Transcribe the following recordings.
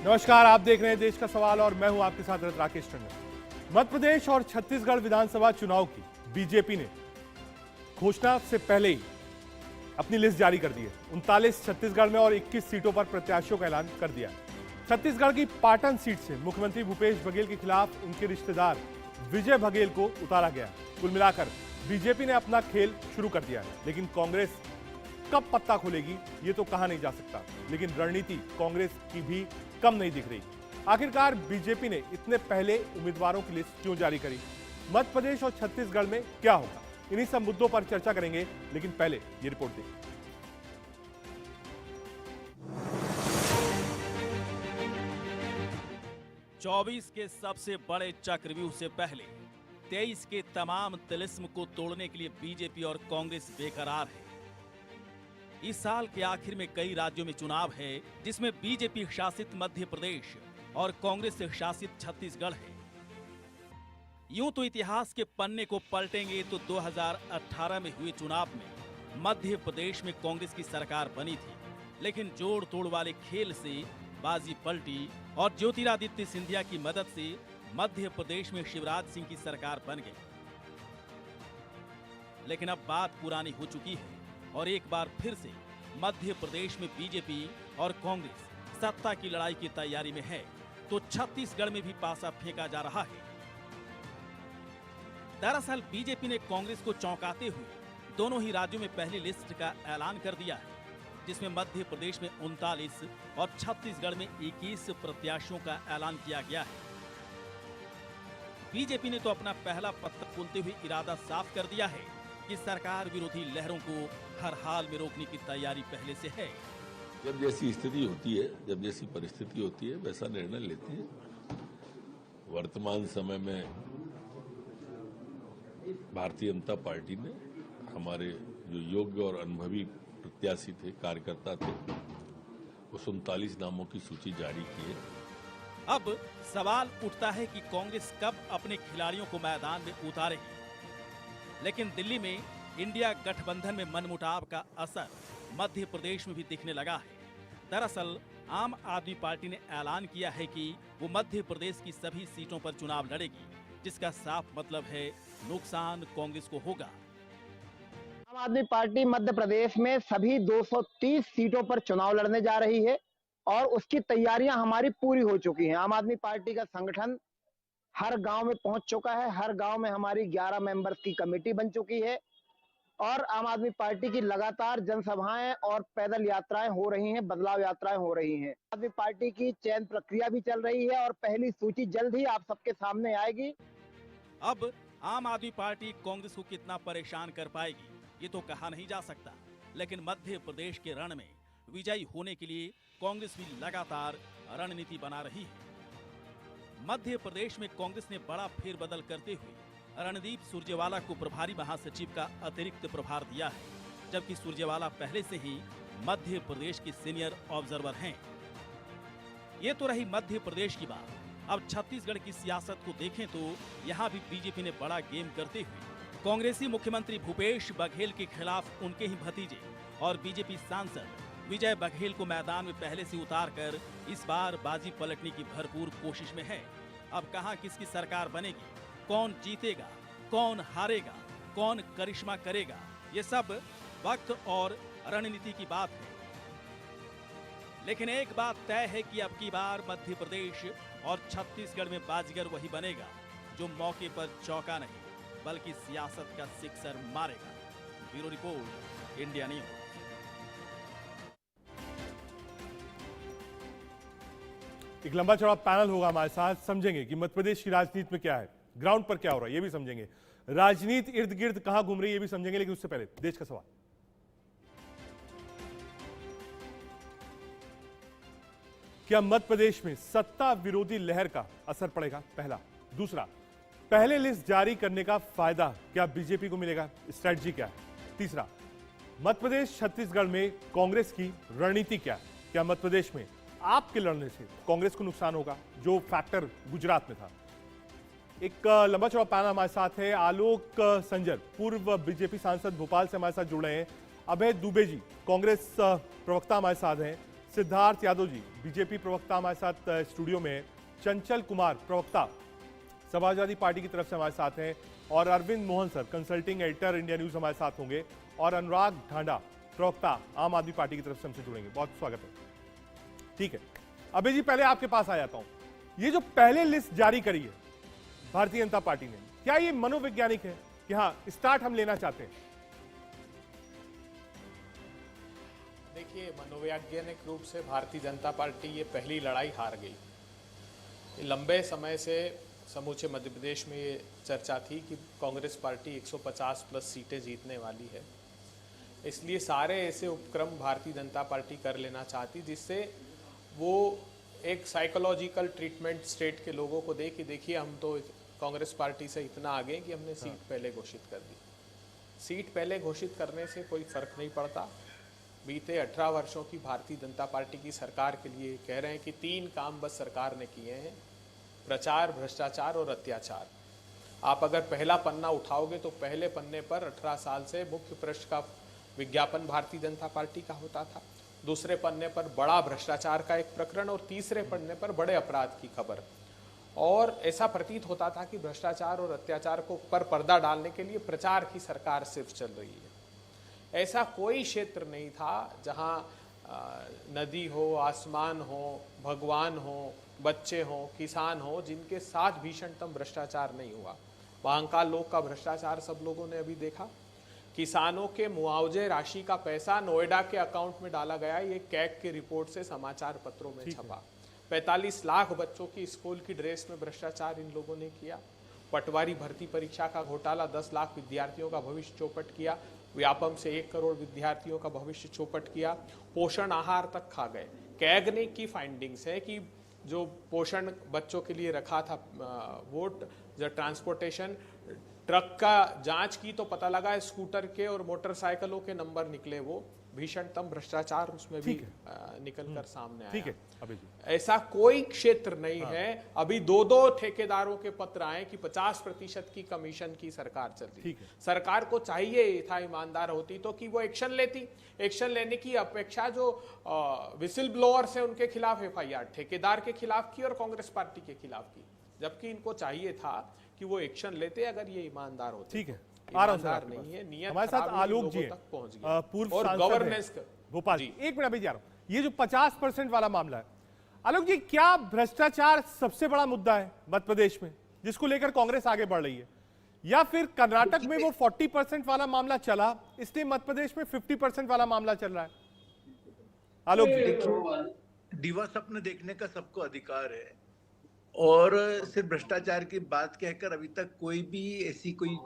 नमस्कार, आप देख रहे हैं देश का सवाल और मैं हूं आपके साथ राकेश टंडन। मध्य प्रदेश और छत्तीसगढ़ विधानसभा चुनाव की बीजेपी ने घोषणा से पहले ही अपनी लिस्ट जारी कर दी है। 39 छत्तीसगढ़ में और 21 सीटों पर प्रत्याशियों का ऐलान कर दिया है। छत्तीसगढ़ की पाटन सीट से मुख्यमंत्री भूपेश बघेल के खिलाफ उनके रिश्तेदार विजय बघेल को उतारा गया है। कुल मिलाकर बीजेपी ने अपना खेल शुरू कर दिया है, लेकिन कांग्रेस कब पत्ता खोलेगी ये तो कहा नहीं जा सकता। लेकिन रणनीति कांग्रेस की भी कम नहीं दिख रही। आखिरकार बीजेपी ने इतने पहले उम्मीदवारों की लिस्ट क्यों जारी करी? मध्य प्रदेश और छत्तीसगढ़ में क्या होगा? इन्हीं सब मुद्दों पर चर्चा करेंगे, लेकिन पहले ये रिपोर्ट देखिए। चौबीस के सबसे बड़े चक्रव्यूह से पहले 23 के तमाम तिलिस्म को तोड़ने के लिए बीजेपी और कांग्रेस बेकरार है। इस साल के आखिर में कई राज्यों में चुनाव है, जिसमें बीजेपी शासित मध्य प्रदेश और कांग्रेस शासित छत्तीसगढ़ है। यूं तो इतिहास के पन्ने को पलटेंगे तो 2018 में हुए चुनाव में मध्य प्रदेश में कांग्रेस की सरकार बनी थी, लेकिन जोड़ तोड़ वाले खेल से बाजी पलटी और ज्योतिरादित्य सिंधिया की मदद से मध्य प्रदेश में शिवराज सिंह की सरकार बन गई। लेकिन अब बात पुरानी हो चुकी है और एक बार फिर से मध्य प्रदेश में बीजेपी और कांग्रेस सत्ता की लड़ाई की तैयारी में है, तो छत्तीसगढ़ में भी पासा फेंका जा रहा है। दरअसल बीजेपी ने कांग्रेस को चौंकाते हुए दोनों ही राज्यों में पहली लिस्ट का ऐलान कर दिया है, जिसमें मध्य प्रदेश में 39 और छत्तीसगढ़ में 21 प्रत्याशियों का ऐलान किया गया है। बीजेपी ने तो अपना पहला पत्ता खोलते हुए इरादा साफ कर दिया है कि सरकार विरोधी लहरों को हर हाल में रोकने की तैयारी पहले से है। जब जैसी स्थिति होती है, जब जैसी परिस्थिति होती है, वैसा निर्णय लेती है। वर्तमान समय में भारतीय जनता पार्टी ने हमारे जो योग्य और अनुभवी प्रत्याशी थे, कार्यकर्ता थे, वो 39 नामों की सूची जारी की है। अब सवाल उठता है कि कांग्रेस कब अपने खिलाड़ियों को मैदान में उतारेगी। लेकिन दिल्ली में इंडिया गठबंधन में मनमुटाव का असर मध्य प्रदेश में भी दिखने लगा है। दरअसल आम आदमी पार्टी ने ऐलान किया है कि वो मध्य प्रदेश की सभी सीटों पर चुनाव लड़ेगी, जिसका साफ मतलब है नुकसान कांग्रेस को होगा। आम आदमी पार्टी मध्य प्रदेश में सभी 230 सीटों पर चुनाव लड़ने जा रही है और उसकी तैयारियां हमारी पूरी हो चुकी हैं। आम आदमी पार्टी का संगठन हर गांव में पहुंच चुका है। हर गांव में हमारी 11 मेंबर्स की कमेटी बन चुकी है और आम आदमी पार्टी की लगातार जनसभाएं और पैदल यात्राएं हो रही हैं, बदलाव यात्राएं हो रही हैं। आम आदमी पार्टी की चयन प्रक्रिया भी चल रही है और पहली सूची जल्द ही आप सबके सामने आएगी। अब आम आदमी पार्टी कांग्रेस को कितना परेशान कर पाएगी ये तो कहा नहीं जा सकता, लेकिन मध्य प्रदेश के रण में विजयी होने के लिए कांग्रेस भी लगातार रणनीति बना रही है। मध्य प्रदेश में कांग्रेस ने बड़ा फेरबदल करते हुए रणदीप सुरजेवाला को प्रभारी महासचिव का अतिरिक्त प्रभार दिया है, जबकि सुरजेवाला पहले से ही मध्य प्रदेश के सीनियर ऑब्जर्वर हैं। ये तो रही मध्य प्रदेश की बात। अब छत्तीसगढ़ की सियासत को देखें तो यहाँ भी बीजेपी ने बड़ा गेम करते हुए कांग्रेसी मुख्यमंत्री भूपेश बघेल के खिलाफ उनके ही भतीजे और बीजेपी सांसद विजय बघेल को मैदान में पहले से उतारकर इस बार बाजी पलटने की भरपूर कोशिश में है। अब कहां किसकी सरकार बनेगी, कौन जीतेगा, कौन हारेगा, कौन करिश्मा करेगा, ये सब वक्त और रणनीति की बात है। लेकिन एक बात तय है कि अब की बार मध्य प्रदेश और छत्तीसगढ़ में बाजीगर वही बनेगा जो मौके पर चौका नहीं बल्कि सियासत का सिक्सर मारेगा। Bureau report, India news. एक लंबा चौड़ा पैनल होगा हमारे साथ, समझेंगे कि मध्य प्रदेश की राजनीति में क्या है, ग्राउंड पर क्या हो रहा है ये भी समझेंगे, राजनीति इर्द गिर्द कहां घूम रही है ये भी समझेंगे। लेकिन उससे पहले देश का सवाल। क्या मध्य प्रदेश में सत्ता विरोधी लहर का असर पड़ेगा? पहला। दूसरा, पहले लिस्ट जारी करने का फायदा क्या बीजेपी को मिलेगा? स्ट्रेटजी क्या है? तीसरा, मध्य प्रदेश छत्तीसगढ़ में कांग्रेस की रणनीति क्या है? क्या मध्य प्रदेश में आपके लड़ने से कांग्रेस को नुकसान होगा, जो फैक्टर गुजरात में था? एक लंबा चौड़ा पैनल हमारे साथ है। आलोक संजर, पूर्व बीजेपी सांसद भोपाल से हमारे साथ जुड़ रहे हैं। अभय दुबे जी, कांग्रेस प्रवक्ता हमारे साथ हैं। सिद्धार्थ यादव जी बीजेपी प्रवक्ता हमारे साथ स्टूडियो में, चंचल कुमार प्रवक्ता समाजवादी पार्टी की तरफ से हमारे साथ हैं, और Arvind Mohan sir consulting editor India News हमारे साथ होंगे, और अनुराग ढांडा प्रवक्ता आम आदमी पार्टी की तरफ से हमसे जुड़ेंगे। बहुत स्वागत है। ठीक है, अभय जी पहले आपके पास आ जाता हूं। ये जो पहले लिस्ट जारी करी है भारतीय जनता पार्टी ने, क्या ये मनोवैज्ञानिक है कि हाँ स्टार्ट हम लेना चाहते हैं? देखिए, मनोवैज्ञानिक रूप से भारतीय जनता पार्टी ये पहली लड़ाई हार गई। लंबे समय से समूचे मध्य प्रदेश में ये चर्चा थी कि कांग्रेस पार्टी 150 प्लस सीटें जीतने वाली है, इसलिए सारे ऐसे उपक्रम भारतीय जनता पार्टी कर लेना चाहती जिससे वो एक साइकोलॉजिकल ट्रीटमेंट स्टेट के लोगों को दे कि देखिए हम तो कांग्रेस पार्टी से इतना आगे कि हमने सीट पहले घोषित कर दी। सीट पहले घोषित करने से कोई फर्क नहीं पड़ता। बीते 18 वर्षों की भारतीय जनता पार्टी की सरकार के लिए कह रहे हैं कि 3 काम बस सरकार ने किए हैं: प्रचार, भ्रष्टाचार और अत्याचार। आप अगर पहला पन्ना उठाओगे तो पहले पन्ने पर 18 साल से मुख्य पृष्ठ का विज्ञापन भारतीय जनता पार्टी का होता था, दूसरे पन्ने पर बड़ा भ्रष्टाचार का एक प्रकरण और तीसरे पन्ने पर बड़े अपराध की खबर। और ऐसा प्रतीत होता था कि भ्रष्टाचार और अत्याचार को पर पर्दा डालने के लिए प्रचार की सरकार सिर्फ चल रही है। ऐसा कोई क्षेत्र नहीं था जहां नदी हो, आसमान हो, भगवान हो, बच्चे हो, किसान हो, जिनके साथ भीषणतम भ्रष्टाचार नहीं हुआ। महाकाल लोक का भ्रष्टाचार सब लोगों ने अभी देखा। किसानों के मुआवजे राशि का पैसा नोएडा के अकाउंट में डाला गया, ये कैग की रिपोर्ट से समाचार पत्रों में छपा। 45 लाख बच्चों की स्कूल की ड्रेस में भ्रष्टाचार इन लोगों ने किया। पटवारी भर्ती परीक्षा का घोटाला, 10 लाख विद्यार्थियों का भविष्य चौपट किया। व्यापम से 1 करोड़ विद्यार्थियों का भविष्य चौपट किया। पोषण आहार तक खा गए। कैग ने की फाइंडिंग्स है कि जो पोषण बच्चों के लिए रखा था वोट, जो ट्रांसपोर्टेशन ट्रक का जांच की तो पता लगा स्कूटर के और मोटरसाइकिलों के नंबर निकले, वो भीषणतम भ्रष्टाचार उसमें भी निकल कर सामने आया। ठीक है अभय जी, ऐसा कोई क्षेत्र नहीं है। अभी 2 ठेकेदारों के पत्र आए कि 50% की कमीशन की सरकार चल रही है। सरकार को चाहिए था, ईमानदार होती तो कि वो एक्शन लेती। एक्शन लेने की अपेक्षा जो विसिल ब्लोअर्स है उनके खिलाफ FIR ठेकेदार के खिलाफ की और कांग्रेस पार्टी के खिलाफ की, जबकि इनको चाहिए था कि वो एक्शन लेते अगर ये ईमानदार होते। ठीक है, आ रहा हूं ईमानदार नहीं है, नियत हमारे साथ आलोक जी तक पहुंच गया। पूर्व और सांसद गवर्नेंस हैं भोपाल जी। जी। 1 मिनट अभी जा रहा हूं। ये जो 50% वाला मामला है, आलोक जी क्या भ्रष्टाचार सबसे बड़ा मुद्दा है मध्य प्रदेश में जिसको लेकर कांग्रेस आगे बढ़ रही है, या फिर कर्नाटक में वो 40% वाला मामला चला इसलिए मध्य प्रदेश में 50% वाला मामला चल रहा है? आलोक जी, दिवा सपने देखने का सबको अधिकार है, और सिर्फ भ्रष्टाचार की बात कहकर अभी तक कोई भी ऐसी कोई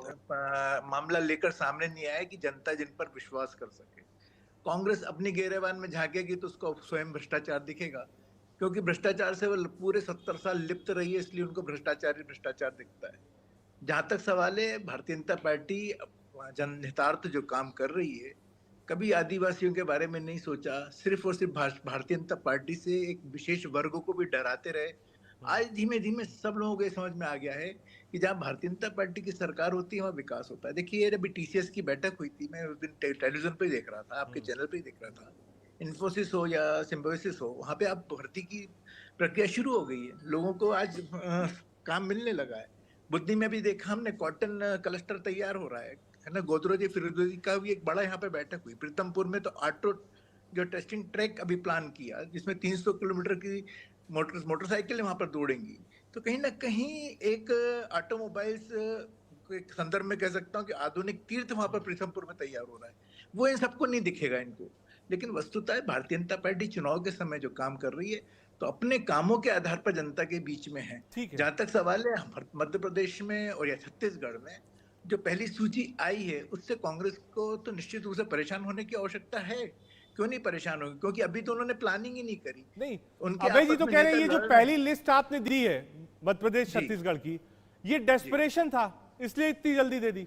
मामला लेकर सामने नहीं आया कि जनता जिन पर विश्वास कर सके। कांग्रेस अपनी गिरेबान में झांकेगी तो उसको स्वयं भ्रष्टाचार दिखेगा, क्योंकि भ्रष्टाचार से वो पूरे 70 साल लिप्त रही है, इसलिए उनको भ्रष्टाचार ही भ्रष्टाचार दिखता है। जहां तक सवाल है, भारतीय जनता पार्टी जनहितार्थ जो काम कर रही है, कभी आदिवासियों के बारे में नहीं सोचा, सिर्फ और सिर्फ भारतीय जनता पार्टी से एक विशेष वर्ग को भी डराते रहे। आज धीमे धीमे सब लोगों को समझ में आ गया है कि जहाँ भारतीय जनता पार्टी की सरकार होती है वहाँ विकास होता है। देखिए, अभी TCS की बैठक हुई थी, मैं उस दिन टेलीविजन पे देख रहा था, आपके चैनल पे देख रहा था। इन्फोसिस हो या सिम्बोसिस हो, वहाँ पे आप भर्ती की प्रक्रिया शुरू हो गई है, लोगों को आज काम मिलने लगा है। बुद्धि में भी देखा हमने, कॉटन क्लस्टर तैयार हो रहा है ना। गोदरेज फिरोजी का भी एक बड़ा यहाँ पे बैठक हुई। प्रीतमपुर में तो ऑटो जो टेस्टिंग ट्रैक अभी प्लान किया, जिसमें 300 किलोमीटर की मोटरसाइकिल वहां पर दौड़ेंगी। तो कहीं ना कहीं एक ऑटोमोबाइल्स के संदर्भ में कह सकता हूँ कि आधुनिक तीर्थ वहां पर प्रीतमपुर में तैयार हो रहा है। वो इन सबको नहीं दिखेगा इनको, लेकिन वस्तुतः भारतीय जनता पार्टी चुनाव के समय जो काम कर रही है तो अपने कामों के आधार पर जनता के बीच में है। जहां तक सवाल है मध्य प्रदेश में और या छत्तीसगढ़ में जो पहली सूची आई है, उससे कांग्रेस को तो निश्चित रूप से परेशान होने की आवश्यकता है। क्यों नहीं परेशान होगी? क्योंकि अभी तो उन्होंने प्लानिंग ही नहीं करी। नहीं, उनके अभय जी तो कह रहे हैं ये जो पहली है। लिस्ट आपने दी है मध्य प्रदेश छत्तीसगढ़ की, ये डेस्परेशन था इसलिए इतनी जल्दी दे दी।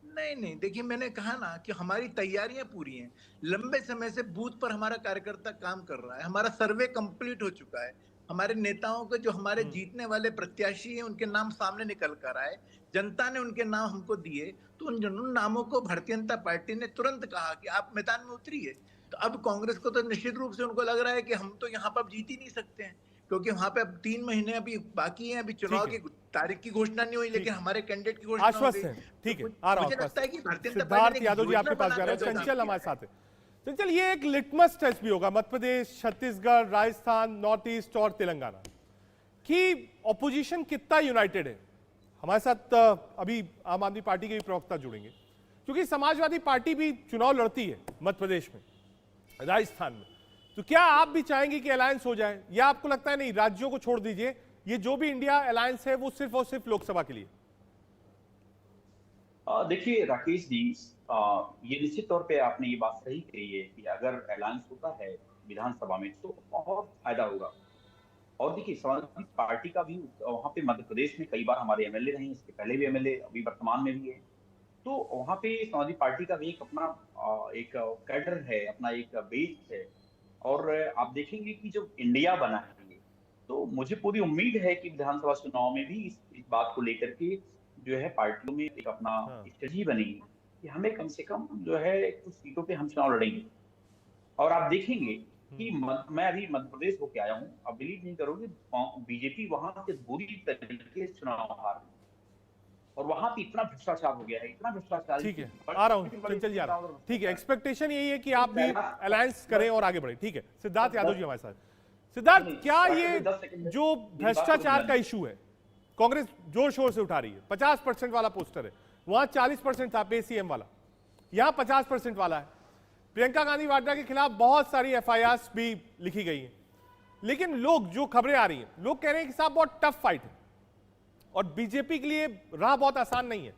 नहीं, देखिए मैंने कहा ना कि हमारी तैयारियां पूरी हैं। लंबे समय से बूथ पर हमारा कार्यकर्ता काम कर रहा है, हमारा सर्वे कंप्लीट हो चुका है। हमारे नेताओं के जो हमारे जीतने वाले प्रत्याशी हैं उनके नाम सामने निकल कर आए, जनता ने उनके नाम हमको दिए, तो उन नामों को भारतीय जनता पार्टी ने तुरंत कहा कि आप मैदान में उतरिए। तो अब कांग्रेस को तो निश्चित रूप से उनको लग रहा है कि हम तो यहाँ पर जीत ही नहीं सकते हैं, क्योंकि वहां पे अब 3 महीने अभी बाकी हैं, अभी चुनाव ठीक की है, तारीख की घोषणा नहीं हुई, ठीक लेकिन है। हमारे कैंडिडेट की घोषणा हो आश्वस्त गई। हैं, तो ठीक है, आ रहा हूं मुझे आपके लगता है पास। कि भारतीय जनता पार्टी सिद्धार्थ ने एक यादव जी योजना आपके पास जा रहे बनाकर हैं, जो काम चंचल किया हमारे है। साथ है। चंचल, ये एक लिटमस टेस्ट भी होगा मध्य प्रदेश, छत्तीसगढ़, राजस्थान, नॉर्थ ईस्ट और तेलंगाना कि ऑपोजिशन कितना यूनाइटेड है। हमारे साथ अभी आम आदमी पार्टी के भी प्रवक्ता जुड़ेंगे, क्योंकि समाजवादी पार्टी भी चुनाव लड़ती है मध्य प्रदेश में, राजस्थान में। तो क्या आप भी चाहेंगे कि अलायंस हो जाए, या आपको लगता है नहीं, राज्यों को छोड़ दीजिए, ये जो भी इंडिया अलायंस है वो सिर्फ और सिर्फ लोकसभा के लिए? देखिए राकेश जी, ये निश्चित तौर पे आपने ये बात सही कही है कि अगर अलायंस होता है विधानसभा में तो बहुत फायदा होगा। और देखिए समाजवादी पार्टी का भी वहाँ पे मध्य प्रदेश में कई बार हमारे एमएलए रहे हैं, इसके पहले भी एमएलए अभी वर्तमान में भी है। तो वहाँ पे समाजवादी पार्टी का भी एक अपना एक कैडर है, अपना एक बेस है। और आप देखेंगे कि जब इंडिया बना है ये, तो मुझे पूरी उम्मीद है कि विधानसभा चुनाव में भी इस बात को लेकर के जो है पार्टियों में एक अपना हाँ। स्ट्रेटजी बनेगी कि हमें कम से कम जो है कुछ सीटों पे हम चुनाव लड़ेंगे। और आप देखेंगे कि मैं अभी मध्य प्रदेश होके आया हूँ, आप बिलीव नहीं करोगे, बीजेपी वहां से बुरी तरीके से चुनाव हार गई। और वहां पे इतना भ्रष्टाचार हो गया है, इतना भ्रष्टाचार। ठीक है, आ रहा हूं, चंचल जी आ रहा हूं। ठीक है, एक्सपेक्टेशन यही है कि आप भी अलायंस करें और आगे बढ़े। ठीक है, सिद्धार्थ यादव जी हमारे साथ। सिद्धार्थ, क्या ये जो भ्रष्टाचार का इशू है, कांग्रेस जोर शोर से उठा रही है, 50% वाला पोस्टर है, वहां 40% था पेसीएम वाला, यहां 50% वाला है। प्रियंका गांधी वाड्रा के खिलाफ बहुत सारी एफआईआर भी लिखी गई हैं, लेकिन लोग, जो खबरें आ रही हैं, लोग कह रहे हैं कि साहब बहुत टफ फाइट है और बीजेपी के लिए राह बहुत आसान नहीं है।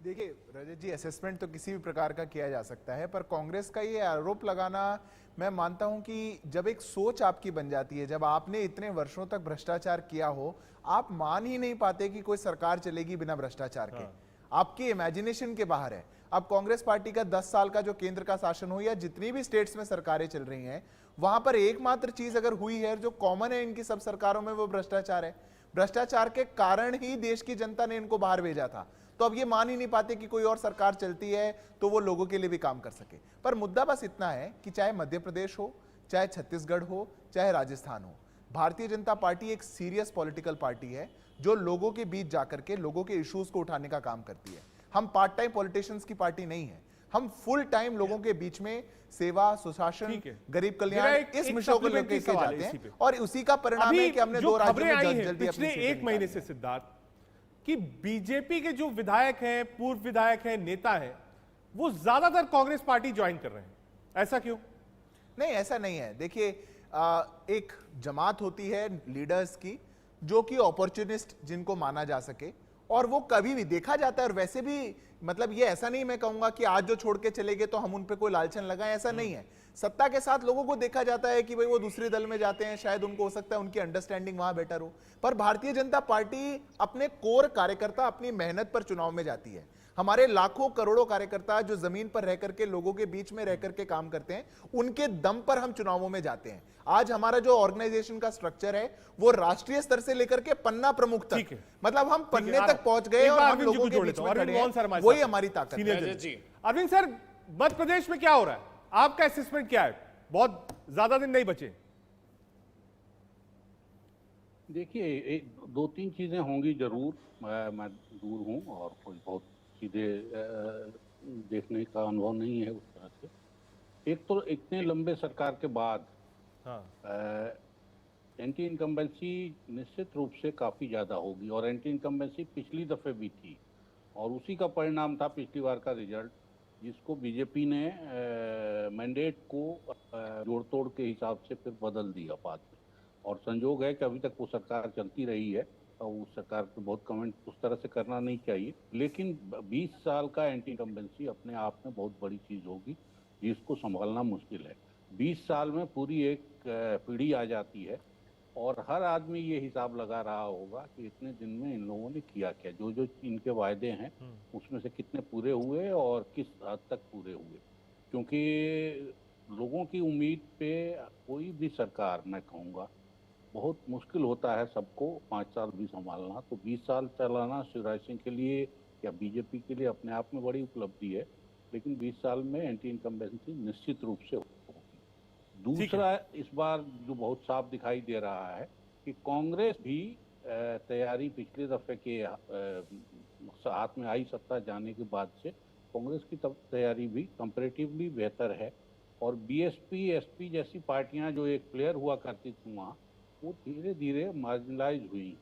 देखिए रजत जी, असेसमेंट तो किसी भी प्रकार का किया जा सकता है, पर कांग्रेस का ये आरोप लगाना, मैं मानता हूं कि जब एक सोच आपकी बन जाती है, जब आपने इतने वर्षों तक भ्रष्टाचार किया हो, आप मान ही नहीं पाते कि कोई सरकार चलेगी बिना भ्रष्टाचार के। आपकी इमेजिनेशन के बाहर है। अब कांग्रेस पार्टी का 10 साल का जो केंद्र का शासन हो या जितनी भी स्टेट्स में सरकारें चल रही हैं, वहां पर एकमात्र चीज अगर हुई है जो कॉमन है इनकी सब सरकारों में, वो भ्रष्टाचार है। भ्रष्टाचार के कारण ही देश की जनता ने इनको बाहर भेजा था। तो अब ये मान ही नहीं पाते कि कोई और सरकार चलती है तो वो लोगों के लिए भी काम कर सके। पर मुद्दा बस इतना है कि चाहे मध्य प्रदेश हो, चाहे छत्तीसगढ़ हो, चाहे राजस्थान हो, भारतीय जनता पार्टी एक सीरियस पॉलिटिकल पार्टी है जो लोगों के बीच जाकर के लोगों के इश्यूज को उठाने का काम करती है। हम पार्ट टाइम पॉलिटिशियंस की पार्टी नहीं है, हम फुल टाइम लोगों के बीच में सेवा, सुशासन, गरीब कल्याण, इस मिशन को लेकर के जाते हैं। और उसी का परिणाम है कि हमने 2 राज्यों में जल्दी पिछले 1 महीने से सिद्धार्थ, कि बीजेपी के जो विधायक हैं, पूर्व विधायक हैं, नेता हैं, वो ज्यादातर कांग्रेस पार्टी ज्वाइन कर रहे हैं। ऐसा क्यों? नहीं, ऐसा नहीं है। देखिए, एक जमात होती है लीडर्स की जो कि अपॉर्चुनिस्ट जिनको माना जा सके, और वो कभी भी देखा जाता है। और वैसे भी मतलब ये ऐसा नहीं मैं कहूंगा कि आज जो छोड़ के चले गए तो हम उन पे कोई लालचन लगाएं, ऐसा नहीं है। सत्ता के साथ लोगों को देखा जाता है कि भाई वो दूसरे दल में जाते हैं, शायद उनको हो सकता है उनकी अंडरस्टैंडिंग वहां बेटर हो। पर भारतीय जनता पार्टी अपने कोर कार्यकर्ता, अपनी मेहनत पर चुनाव में जाती है। हमारे लाखों करोड़ों कार्यकर्ता जो जमीन पर रह करके लोगों के बीच में रह करके काम करते हैं, उनके दम पर हम चुनावों में जाते हैं। आज हमारा जो ऑर्गेनाइजेशन का स्ट्रक्चर है वो राष्ट्रीय स्तर से लेकर के पन्ना प्रमुख तक, मतलब हम पन्ने तक पहुंच गए और हम लोगों के बीच में खड़े हैं। वही हमारी ताकत है। अरविंद सर, मध्य प्रदेश में क्या हो रहा है, आपका असेसमेंट क्या है? बहुत ज्यादा दिन नहीं बचे। देखिए, 2-3 चीजें होंगी जरूर। मैं दूर हूं और कोई बहुत सीधे देखने का अनुभव नहीं है उस तरह से। एक तो इतने लंबे सरकार के बाद एंटी इनकम्बेंसी निश्चित रूप से काफ़ी ज़्यादा होगी, और एंटी इनकम्बेंसी पिछली दफ़े भी थी, और उसी का परिणाम था पिछली बार का रिजल्ट, जिसको बीजेपी ने मैंडेट को जोड़ तोड़ के हिसाब से फिर बदल दिया बाद में। और संजोग है कि अभी तक वो सरकार चलती रही है, और उस सरकार पे बहुत कमेंट उस तरह से करना नहीं चाहिए, लेकिन 20 साल का एंटी इनकम्बेंसी अपने आप में बहुत बड़ी चीज़ होगी जिसको संभालना मुश्किल है। 20 साल में पूरी एक पीढ़ी आ जाती है, और हर आदमी ये हिसाब लगा रहा होगा कि इतने दिन में इन लोगों ने किया क्या, जो जो इनके वायदे हैं उसमें से कितने पूरे हुए और किस हद तक पूरे हुए। क्योंकि लोगों की उम्मीद पे कोई भी सरकार, मैं कहूँगा, बहुत मुश्किल होता है सबको 5 साल भी संभालना। तो 20 साल चलाना शिवराज सिंह के लिए या बीजेपी के लिए अपने आप में बड़ी उपलब्धि है, लेकिन 20 साल में एंटी इनकम्बेंसी निश्चित रूप से होगी। दूसरा, इस बार जो बहुत साफ दिखाई दे रहा है कि कांग्रेस भी तैयारी पिछले दफे के हाथ में आई सत्ता जाने के बाद से कांग्रेस की तैयारी भी कंपैरेटिवली बेहतर है, और बीएसपी एसपी जैसी पार्टियां जो एक प्लेयर हुआ करती थी वहाँ, वो धीरे धीरे मार्जिनलाइज हुई।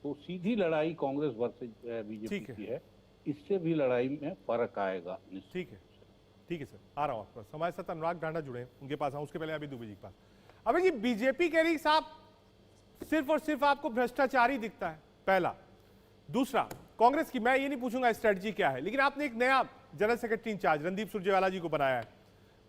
तो सीधी लड़ाई कांग्रेस वर्सेस बीजेपी की है, इससे भी लड़ाई में फर्क आएगा। ठीक है सर, आ रहा हूँ आपके पास। हमारे साथ अनुराग ढांडा जुड़े हैं, उनके पास आऊँ। उसके पहले अभी दुबे जी के पास। अभी जी बीजेपी कह रही साहब सिर्फ और सिर्फ आपको भ्रष्टाचार ही दिखता है, पहला। दूसरा, कांग्रेस की मैं ये नहीं पूछूंगा स्ट्रेटजी क्या है, लेकिन आपने एक नया general secretary in charge Randeep Surjewala ji को बनाया है।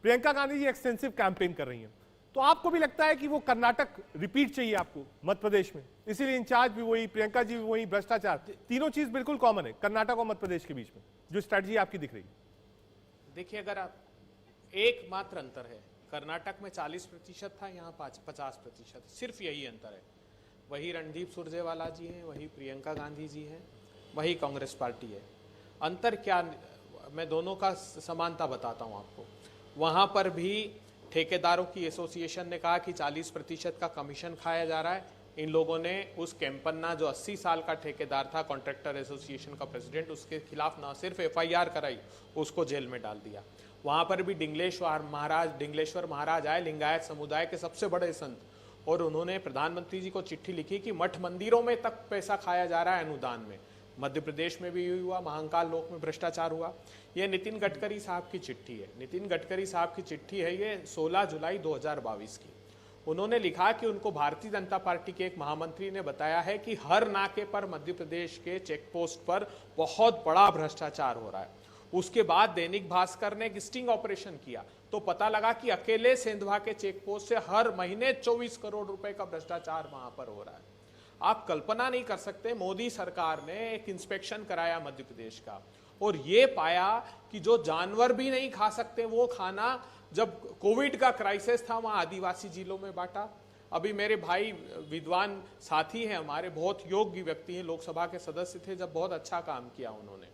प्रियंका गांधी जी एक्सटेंसिव कैंपेन कर रही हैं, तो आपको भी लगता है कि वो कर्नाटक रिपीट चाहिए आपको मध्य प्रदेश में, इसीलिए इंचार्ज भी वही, प्रियंका जी भी वही, भ्रष्टाचार, तीनों चीज बिल्कुल कॉमन है कर्नाटक और मध्य प्रदेश के बीच में, जो स्ट्रेटजी आपकी दिख रही है? देखिए, अगर आप एकमात्र अंतर है, कर्नाटक में 40% था, यहाँ 50%, सिर्फ यही अंतर है। वही रणदीप सुरजेवाला जी हैं, वही प्रियंका गांधी जी हैं, वही कांग्रेस पार्टी है। अंतर क्या, मैं दोनों का समानता बताता हूँ आपको। वहाँ पर भी ठेकेदारों की एसोसिएशन ने कहा कि 40% का कमीशन खाया जा रहा है। इन लोगों ने उस केम्पन्ना, जो 80 साल का ठेकेदार था, कॉन्ट्रैक्टर एसोसिएशन का प्रेसिडेंट, उसके खिलाफ न सिर्फ FIR कराई, उसको जेल में डाल दिया। वहाँ पर भी डिंगलेश्वर महाराज आए, लिंगायत समुदाय के सबसे बड़े संत, और उन्होंने प्रधानमंत्री जी को चिट्ठी लिखी कि मठ मंदिरों में तक पैसा खाया जा रहा है अनुदान में। मध्य प्रदेश में भी यही हुआ, महाकाल लोक में भ्रष्टाचार हुआ। ये नितिन गडकरी साहब की चिट्ठी है, नितिन गडकरी साहब की चिट्ठी है ये 16 जुलाई 2022 की। उन्होंने लिखा कि उनको भारतीय जनता पार्टी के एक महामंत्री ने बताया है कि हर नाके पर मध्य प्रदेश के चेक पोस्ट पर बहुत बड़ा भ्रष्टाचार हो रहा है। उसके बाद दैनिक भास्कर ने एक स्टिंग ऑपरेशन किया, तो पता लगा कि अकेले सेंधवा के चेक पोस्ट से हर महीने 24 करोड़ रुपए का भ्रष्टाचार वहां पर हो रहा है। आप कल्पना नहीं कर सकते, मोदी सरकार ने एक इंस्पेक्शन कराया मध्य प्रदेश का, और ये पाया कि जो जानवर भी नहीं खा सकते वो खाना, जब कोविड का क्राइसिस था वहां आदिवासी जिलों में बांटा। अभी मेरे भाई विद्वान साथी हैं हमारे, बहुत योग्य व्यक्ति हैं, लोकसभा के सदस्य थे, जब बहुत अच्छा काम किया उन्होंने,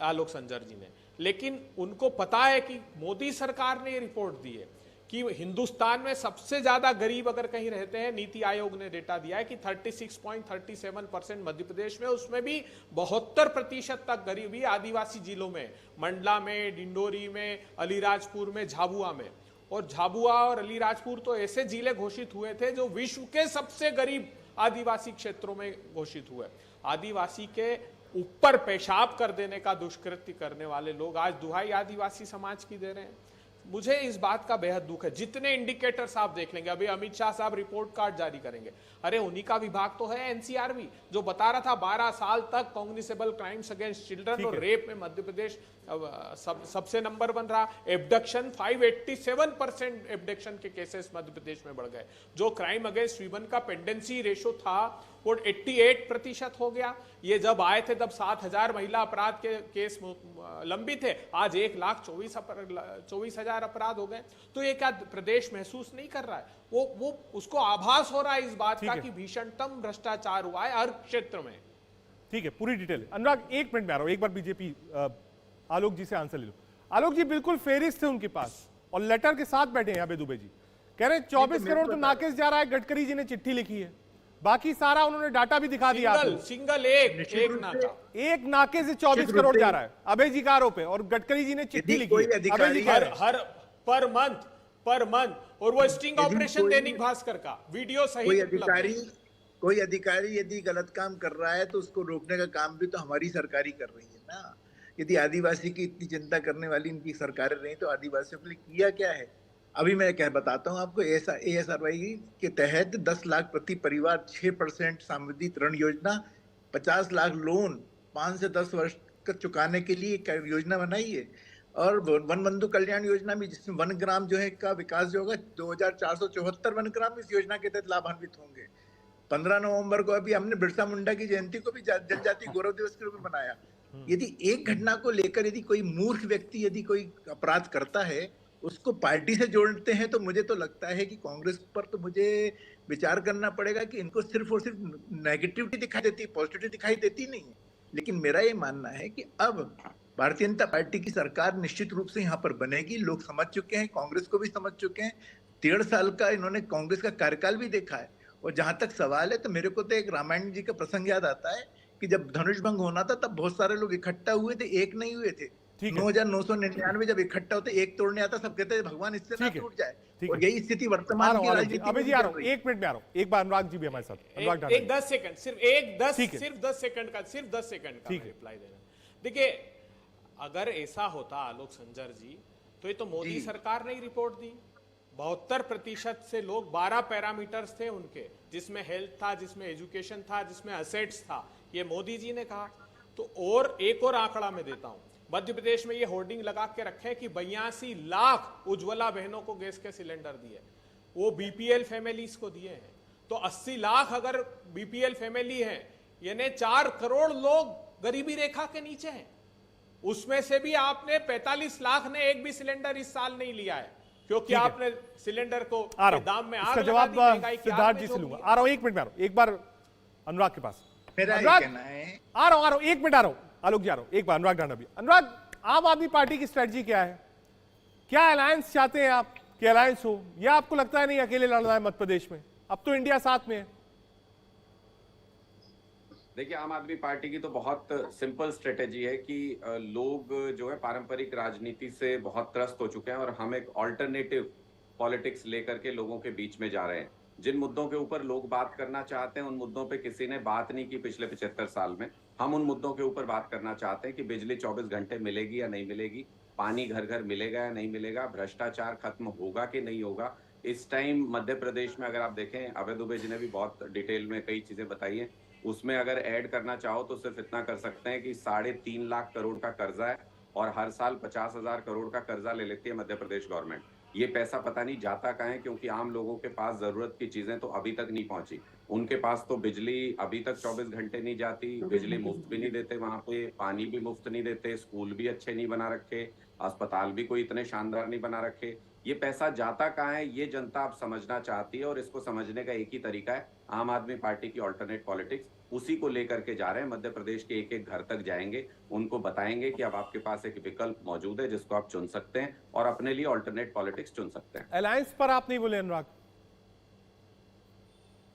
आलोक संजर जी ने। लेकिन उनको पता है कि मोदी सरकार ने ये रिपोर्ट दी है कि हिंदुस्तान में सबसे ज्यादा गरीब अगर कहीं रहते हैं, नीति आयोग ने डेटा दिया है कि 36.37% मध्य प्रदेश में, उसमें भी 72% तक गरीबी आदिवासी जिलों में, मंडला में, डिंडोरी में, अलीराजपुर में, झाबुआ में। और झाबुआ और अलीराजपुर तो ऐसे जिले घोषित हुए थे जो विश्व के सबसे गरीब आदिवासी क्षेत्रों में घोषित हुए। आदिवासी के ऊपर पेशाब कर देने का दुष्कृत्य करने वाले लोग आज दुहाई आदिवासी समाज की दे रहे हैं। मुझे इस बात का बेहद दुख है। जितने इंडिकेटर्स आप देख लेंगे, अभी अमित शाह साहब रिपोर्ट कार्ड जारी करेंगे, अरे उन्हीं का विभाग तो है NCRB, जो बता रहा था 12 साल तक कॉग्निसेबल क्राइम्स अगेंस्ट चिल्ड्रन और रेप में मध्य प्रदेश सबसे नंबर बन रहा। एब्डक्शन 587% एब्डक्शन के केसेस मध्य प्रदेश में बढ़ गए। जो क्राइम अगेंस्ट वीमेन का पेंडेंसी रेशो था वो 88% हो गया। ये जब आए थे तब 7,000 महिला अपराध के केस लंबित थे, आज 1,24,000 अपराध हो गए। तो ये क्या प्रदेश महसूस नहीं कर रहा है? वो उसको आभास हो रहा है इस बात का कि भीषणतम भ्रष्टाचार हुआ है हर क्षेत्र में। ठीक है, पूरी डिटेल। अनुराग, 1 मिनट में आ रहा हूं, एक बार बीजेपी आलोक जी से आंसर ले लो। आलोक जी बिल्कुल फेरिस्त थे उनके पास और लेटर के साथ बैठे हैं यहाँ पे दुबे जी, कह रहे हैं 24 करोड़ तो नाकिस जा रहा है। गडकरी जी ने चिट्ठी लिखी है, बाकी सारा उन्होंने डाटा भी दिखा दिया। सिंगल एक नाके से 24 करोड़ जा रहा है, अभय जी का आरोप है, और गडकरी जी ने चिट्ठी लिखी है। अभय जी हर पर मंथ, और वो स्टिंग ऑपरेशन दैनिक भास्कर का वीडियो सहित। कोई अधिकारी यदि गलत काम कर रहा है तो उसको रोकने का काम भी तो हमारी सरकार ही कर रही है ना। यदि आदिवासी की इतनी चिंता करने वाली इनकी सरकारें रही तो आदिवासियों के लिए किया क्या है? अभी मैं क्या बताता हूँ आपको। ASRY के तहत 10 लाख प्रति परिवार, 6% सामुदायिक ऋण योजना, 50 लाख लोन 5 से 10 वर्ष तक चुकाने के लिए एक योजना बनाई है। और वन बंधु कल्याण योजना भी, जिसमें 1 ग्राम जो है का विकास जो होगा, 2474 वन ग्राम इस योजना के तहत लाभान्वित होंगे। 15 नवंबर को अभी हमने बिरसा मुंडा की जयंती को भी जनजाति गौरव दिवस के रूप में मनाया। यदि एक घटना को लेकर यदि कोई मूर्ख व्यक्ति यदि कोई अपराध करता है, उसको पार्टी से जोड़ते हैं, तो मुझे तो लगता है कि कांग्रेस पर तो मुझे विचार करना पड़ेगा कि इनको सिर्फ और सिर्फ नेगेटिविटी दिखाई देती, पॉजिटिविटी दिखाई देती नहीं है। लेकिन मेरा ये मानना है कि अब भारतीय जनता पार्टी की सरकार निश्चित रूप से यहाँ पर बनेगी। लोग समझ चुके हैं, कांग्रेस को भी समझ चुके हैं। 1.5 साल का इन्होंने कांग्रेस का कार्यकाल भी देखा है। और जहां तक सवाल है, तो मेरे को तो एक रामायण जी का प्रसंग याद आता है कि जब धनुष भंग होना था तब बहुत सारे लोग इकट्ठा हुए थे, एक नहीं हुए थे। 9,999 जब इकट्ठा होते, एक तोड़ने आता, सब कहते हैं भगवान इससे ना टूट जाए। और यही स्थिति वर्तमान की राजनीति में अभी जी आ रहा हूं, 1 मिनट में आ रहा हूं। एक बार अनुराग जी भी हमारे साथ। एक 10 सेकंड, सिर्फ 10 सेकंड का रिप्लाई देना। देखिए, अगर ऐसा होता आलोक संजर जी, तो ये तो मोदी सरकार ने ही रिपोर्ट दी। 72% से लोग 12 पैरामीटर्स थे उनके, जिसमें हेल्थ था, जिसमें एजुकेशन था, जिसमें असेट्स था, ये मोदी जी ने कहा। तो और एक और आंकड़ा मैं देता हूं, मध्य प्रदेश में ये होर्डिंग लगा के रखे कि 82 लाख उज्ज्वला बहनों को गैस के सिलेंडर दिए, वो बीपीएल फैमिलीज को दिए हैं। तो 80 लाख अगर बीपीएल फैमिली है, यानी 4 करोड़ लोग गरीबी रेखा के नीचे हैं। उसमें से भी आपने 45 लाख ने एक भी सिलेंडर इस साल नहीं लिया है, क्योंकि आपने सिलेंडर को दाम में आग लगा दी, महंगाई की सिद्धार्थ जी से लूंगा। आ रहा हूं, 1 मिनट में आ रहा हूं। एक बार अनुराग के पास मेरा कहना है, आ रहा हूं 1 मिनट आ रहा हूं। आलोक जी आ रहा हूं, एक बार अनुराग डांडा भी। अनुराग, आम आदमी पार्टी की स्ट्रेटजी क्या है? क्या अलायंस चाहते हैं आप कि अलायंस हो, या आपको लगता है नहीं अकेले लड़ना है मध्य प्रदेश में? अब तो इंडिया साथ में है। देखिए, आम आदमी पार्टी की तो बहुत सिंपल स्ट्रेटेजी है कि लोग जो है पारंपरिक राजनीति से बहुत त्रस्त हो चुके हैं और हम एक ऑल्टरनेटिव पॉलिटिक्स लेकर के लोगों के बीच में जा रहे हैं। जिन मुद्दों के ऊपर लोग बात करना चाहते हैं, उन मुद्दों पे किसी ने बात नहीं की पिछले 75 साल में। हम उन मुद्दों के ऊपर बात करना चाहते हैं कि बिजली 24 घंटे मिलेगी या नहीं मिलेगी, पानी घर घर मिलेगा या नहीं मिलेगा, भ्रष्टाचार खत्म होगा कि नहीं होगा। इस टाइम मध्य प्रदेश में अगर आप देखें, अभय दुबे जी ने भी बहुत डिटेल में कई चीजें बताई हैं, उसमें अगर ऐड करना चाहो तो सिर्फ इतना कर सकते हैं कि 3.5 लाख करोड़ का कर्जा है और हर साल 50,000 करोड़ का कर्जा ले लेती है मध्य प्रदेश गवर्नमेंट। ये पैसा पता नहीं जाता कहाँ है, क्योंकि आम लोगों के पास जरूरत की चीजें तो अभी तक नहीं पहुंची। उनके पास तो बिजली अभी तक 24 घंटे नहीं जाती, बिजली मुफ्त भी नहीं देते वहां पे, पानी भी मुफ्त नहीं देते, स्कूल भी अच्छे नहीं बना रखे, अस्पताल भी कोई इतने शानदार नहीं बना रखे। ये पैसा जाता कहाँ है, ये जनता अब समझना चाहती है और इसको समझने का एक ही तरीका है, आम आदमी पार्टी की ऑल्टरनेट पॉलिटिक्स। उसी को लेकर के जा रहे हैं, मध्य प्रदेश के एक एक घर तक जाएंगे, उनको बताएंगे कि अब आपके पास एक विकल्प मौजूद है जिसको आप चुन सकते हैं और अपने लिए ऑल्टरनेट पॉलिटिक्स चुन सकते हैं। अलायंस पर आप नहीं बोले अनुराग?